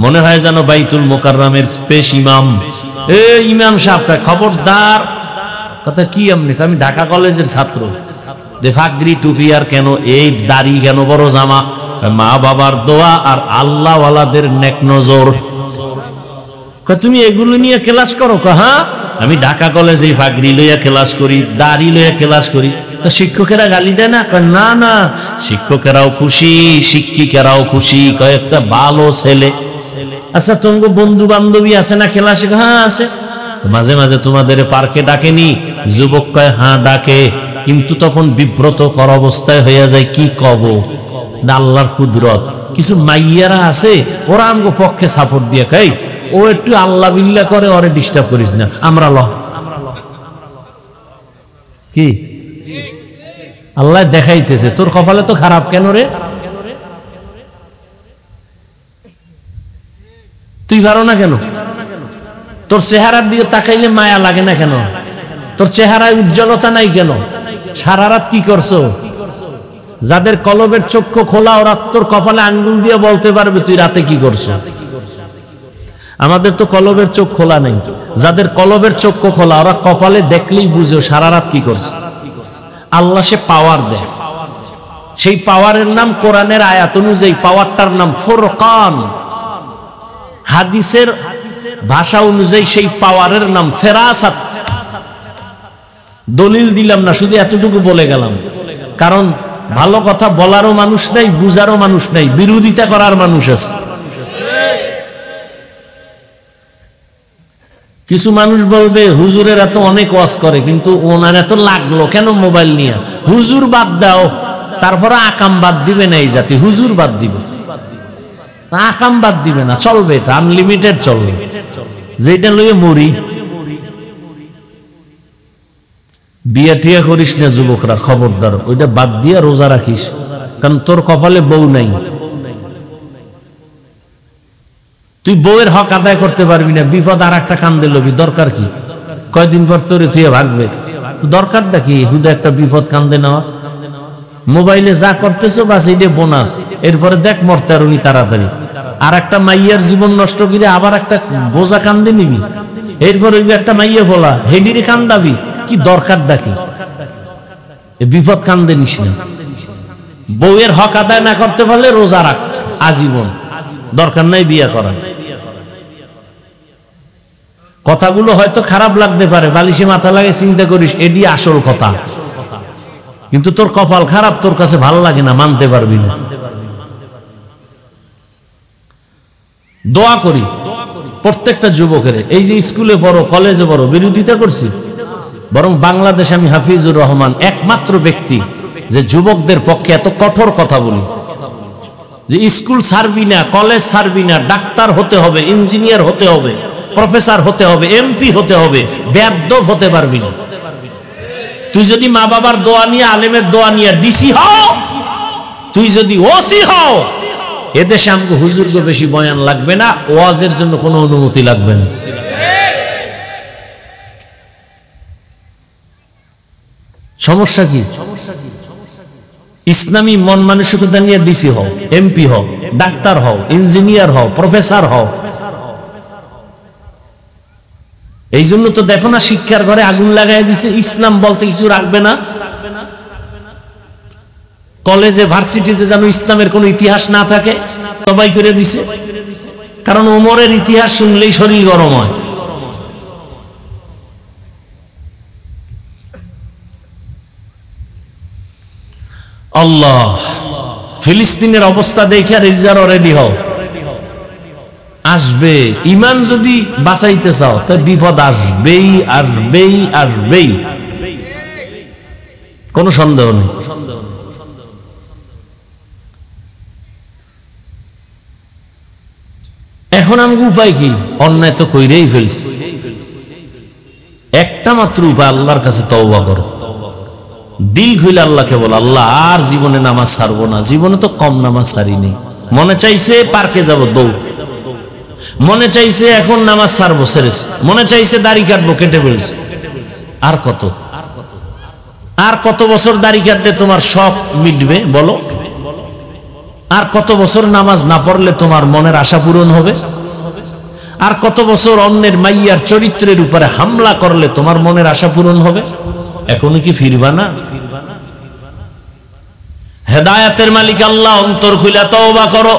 মনে হয় যেন বাইতুল মোকাররমের স্পেশ ইমাম। এই ইমাম সাহেবটা খবরদার। কথা কি? আমি ঢাকা কলেজের ছাত্র। ফাগরি টুপি আর কেন, এই দাড়ি কেন, বড় জামা? মা বাবার দোয়া আর আল্লাহ ওয়ালাদের নেক নজর। তুমি এগুলো নিয়ে ক্লাস করো? হ্যাঁ, আমি ঢাকা কলেজে ফাগরি লইয়া ক্লাস করি, দাড়ি লইয়া ক্লাস করি। তো শিক্ষকেরা গালি দেয় না? না না, শিক্ষকেরাও খুশি, শিক্ষিকারাও খুশি, কয়েকটা ভালো ছেলে। আচ্ছা তোমার বন্ধু বান্ধবী আছে না ক্লাসে? হ্যাঁ আছে। মাঝে মাঝে তোমাদের পার্কে ডাকেনি? যুবক কয় হ্যাঁ ডাকে, কিন্তু তখন বিব্রত কর অবস্থায় হইয়া যায়, কি কব? না আল্লাহর কুদরত। কিছু মাইয়ারা আছে ওরা আমগো পক্ষে সাপোর্ট দিয়ে কই ও একটু আল্লাহ বিল্লাহ করে, ওরে ডিস্টার্ব করিস না, আমরা ল কি আল্লাহ দেখাইতেছে তোর কপালে তো খারাপ কেন রে, তুই পারো না কেন, তোর চেহারার দিকে তাকাইলে মায়া লাগে না কেন, তোর চেহারায় উজ্জ্বলতা নাই কেন, সারা রাত কি করছো? যাদের কলবের চক্ষু খোলা ওরা তোর কপালে আঙ্গুল দিয়ে বলতে পারবে তুই রাতে কি করছো। আমাদের তো কলবের চোখ খোলা নেই, যাদের কলবের চক্ষু খোলা ওরা কপালে দেখলেই বুঝো সারা রাত কি করছে। আল্লাহ সে পাওয়ার দেয়, সেই পাওয়ারের নাম কোরআনের আয়াত অনুযায়ী পাওয়ারটার নাম ফুরকান, হাদিসের ভাষা অনুযায়ী সেই পাওয়ারের নাম ফেরাসাত। দলিল দিলাম না, শুধু এতটুকু বলে গেলাম, কারণ ভালো কথা বলারও মানুষ নাই, বুঝারও মানুষ নাই, বিরোধিতা করার মানুষ আছে। কিছু মানুষ বলবে হুজুরের এত অনেক ওয়াজ করে কিন্তু ওনার এত লাগলো কেন মোবাইল নিয়ে। হুজুর বাদ দাও, তারপরে আকাম বাদ দিবে না এই জাতি, হুজুর বাদ দিবে, আকাম বাদ দিবে না, চলবে, এটা আনলিমিটেড চলবে, যেটা লইয়ে মরি। বিয়া টিয়া করিস না যুবকরা, খবরদার, ওইটা বাদ দিয়া রোজা রাখিস, কারণ তোর কপালে বউ নাই, তুই বউয়ের হক আদায় করতে পারবি না, বিপদ আর একটা কান্দে লবি, দরকার কি? কয়দিন পর তোরে তুই ভাগবে, তো দরকারটা কি হুদা একটা বিপদ কান্দে নেওয়া? মোবাইলে যা করতেছো বাস এইটা বোনাস, এরপরে দেখ মরতে আর উনি তাড়াতাড়ি। আর একটা মাইয়ার জীবন নষ্ট করে আবার একটা বোঝা কান্দে নিবি, এরপরে একটা মাইয়া বলা হেডিরে কান্দাবি, কি দরকারটা কি? বিপদ কান্দে নিস না। বউয়ের হক আদায় না করতে পারলে রোজা রাখ আজীবন, দরকার নাই বিয়ে করা। কথাগুলো হয়তো খারাপ লাগতে পারে, বালিশে মাথা লাগে চিন্তা করিস, এটি আসল কথা, কিন্তু তোর কপাল খারাপ, তোর কাছে ভালো লাগে না, মানতে পারবি না। দোয়া করি প্রত্যেকটা যুবকের, এই যে স্কুলে বড় কলেজে বড় বিরোধিতা করছি, বরং বাংলাদেশে আমি হাফিজুর রহমান একমাত্র ব্যক্তি যে যুবকদের পক্ষে এত কঠোর কথা বলি যে স্কুল ছাড়বি না, কলেজ ছাড়বি না, ডাক্তার হতে হবে, ইঞ্জিনিয়ার হতে হবে, প্রফেসর হতে হবে, এমপি হতে হবে, বেয়াদব হতে পারবি না। তুই যদি মা বাবার দোয়া নিয়ে, আলেমের দোয়া নিয়ে ডিসি হও, তুই যদি ওসি হও, এদেশে আমাকে হুজুরকে বেশি বয়ান লাগবে না, ওয়াজের জন্য কোনো অনুমতি লাগবে না। সমস্যা কি? ইসলামী মন মানসিকতা নিয়ে ডিসি হও, এমপি হও, ডাক্তার হও, ইঞ্জিনিয়ার হও, প্রফেসর হও। এই জন্য তো দেখো না শিক্ষার ঘরে আগুন লাগাই দিছে, ইসলাম বলতে কিছু রাখবে না। কলেজে ভার্সিটিতে যেন ইসলামের কোনো ইতিহাস না থাকে সবাই করে দিছে, কারণ ওমরের ইতিহাস শুনলেই শরীর গরম হয়। আল্লাহ, ফিলিস্তিনের অবস্থা দেখে রিজার রেডি হও, আসবে। ইমান যদি বাঁচাইতে চাও তো বিপদ আসবেই, আসবেই, আসবেই, কোনো সন্দেহ নেই। এখন আমাকে উপায় কি? অন্যায় তো কইরেই ফেলছি, একটা মাত্র উপায়, আল্লাহর কাছে তওবা করো, দিল খুলে আল্লাহকে বল, আল্লাহ আর জীবনে নামাজ ছাড়বো না, জীবনে তো কম নামাজ ছাড়িনি, মনে চাইছে পার্কে যাব দৌড়, মনে চাইছে এখন নামাজ ছাড়বো ছেড়েছি, মনে চাইছে দাড়ি কাটবো কেটে ফেলছি। আর কত, আর কত বছর দাড়ি কাটলে তোমার শখ মিটবে বলো? আর কত বছর নামাজ না পড়লে তোমার মনের আশা পূরণ হবে? আর কত বছর অন্যের মাইয়ার চরিত্রের উপরে হামলা করলে তোমার মনের আশা পূরণ হবে? এখনো কি ফিরবা না? হেদায়েতের মালিক আল্লাহ, অন্তর খুলে তওবা করো।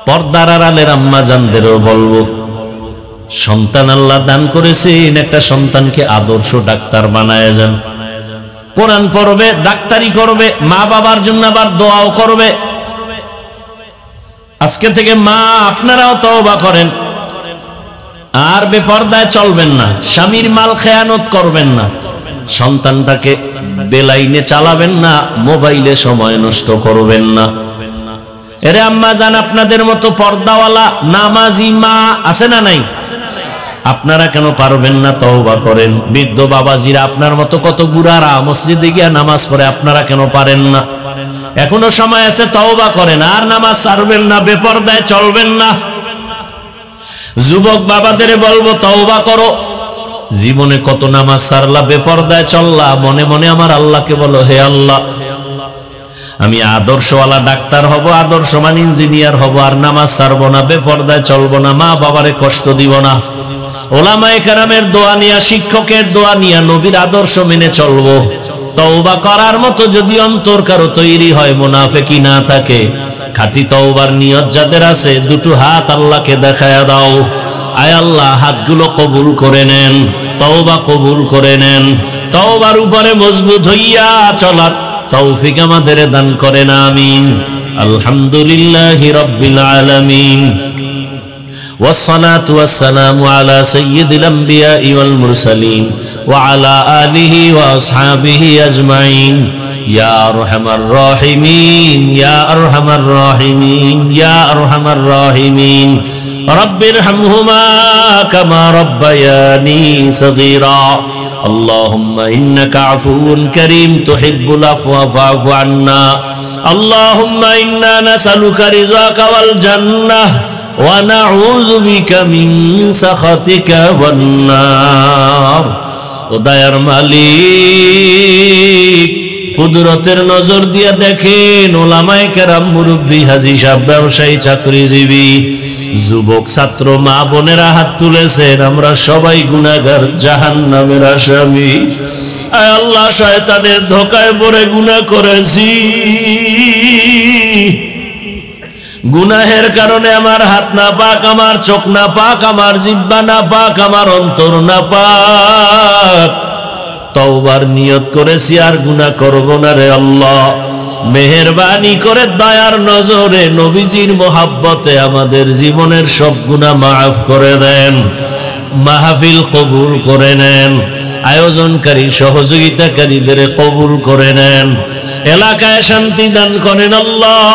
পর্দার আড়ালের আম্মা জানদেরও বলবো, সন্তান আল্লাহ দান করেছেন, একটা সন্তানকে আদর্শ ডাক্তার বানায় যান, কোরআন পড়বে, ডাক্তারি করবে, মা বাবার জন্য আবার দোয়াও করবে। আজকে থেকে মা আপনারাও তওবা করেন, আর বেপর্দায় চলবেন না, স্বামীর মাল খেয়ানত করবেন না, সন্তানটাকে বেলাইনে চালাবেন না, মোবাইলে সময় নষ্ট করবেন না। এরে আম্মা জান, আপনাদের মতো পর্দাওয়ালা নামাজি মা আছে না নাই? আপনারা কেন পারবেন না? তওবা করেন। বৃদ্ধ বাবাজিরা, আপনার মতো কত বুড়ারা মসজিদে গিয়া নামাজ পড়ে, আপনারা কেন পারেন না? এখনো সময় আছে, তওবা করেন। আর নামাজ ছাড়বেন না, বেপরদায় চলবেন না। যুবক বাবাদের বলবো, তওবা করো। জীবনে কত নামাজ ছাড়লা, বেপরদায় চললা, মনে মনে আমার আল্লাহকে বলো, হে আল্লাহ, আমি আদর্শওয়ালা ডাক্তার হব, আদর্শমান ইঞ্জিনিয়ার হব, আর নামাজ ছাড়বো না, বেপরদায় চলবো না, মা বাবারে কষ্ট দিব না। ওলামায়ে কেরামের দোয়া নিয়া, শিক্ষকের দোয়া নিয়া, নবীর আদর্শ মেনে চলবো। তওবা করার মতো যদি অন্তর কারো তৈরি হয়, মুনাফিকি না থাকে, খাঁটি তওবার নিয়ত যাদের আছে, দুটো হাত আল্লাহকে দেখায়া দাও। আয় আল্লাহ, হাতগুলো কবুল করে নেন, তওবা কবুল করে নেন। তওবার উপরে মজবুত হইয়া চলার তৌফিক আমাদের দান করেন, আমিন। আলহামদুলিল্লাহি রাব্বিল আলামিন, والصلاة والسلام على سيد الأنبياء والمرسلين وعلى آله وأصحابه أجمعين يا أرحم الراحمين يا أرحم الراحمين يا أرحم الراحمين رب ارحمهما كما ربياني صغيرا اللهم إنك عفو كريم تحب العفو فاعف عنا اللهم إنا نسألك رضاك والجنة ونعوذ بك من سخطك والنار। ও দয়ার মালিক, কুদরতের নজর দিয়া দেখেন, ওলামায়ে কেরাম, মুরব্বী, হাজী সাহেব, ব্যবসায়ী, চাকরিজীবী, যুবক, ছাত্র, মা বোনেরা হাত তুলেছেন। আমরা সবাই গুনাহগার, জাহান্নামের আসামি। আয় আল্লাহ, শয়তানের ধোকায় পড়ে গুনাহ করেছি। গুনাহের কারণে আমার হাত না পাক, আমার চোখ না পাক, আমার জিহ্বা না পাক, আমার অন্তর না পাক। তওবার নিয়ত করেছি, আর গুনাহ করব না রে আল্লাহ। মেহেরবানি করে দয়ার নজরে, নবীজির মোহাব্বতে আমাদের জীবনের সব গুনাহ মাফ করে দেন। মাহফিল কবুল করে নেন, আয়োজনকারী, সহযোগিতাকারীদের কবুল করে নেন, এলাকায় শান্তি দান করেন আল্লাহ।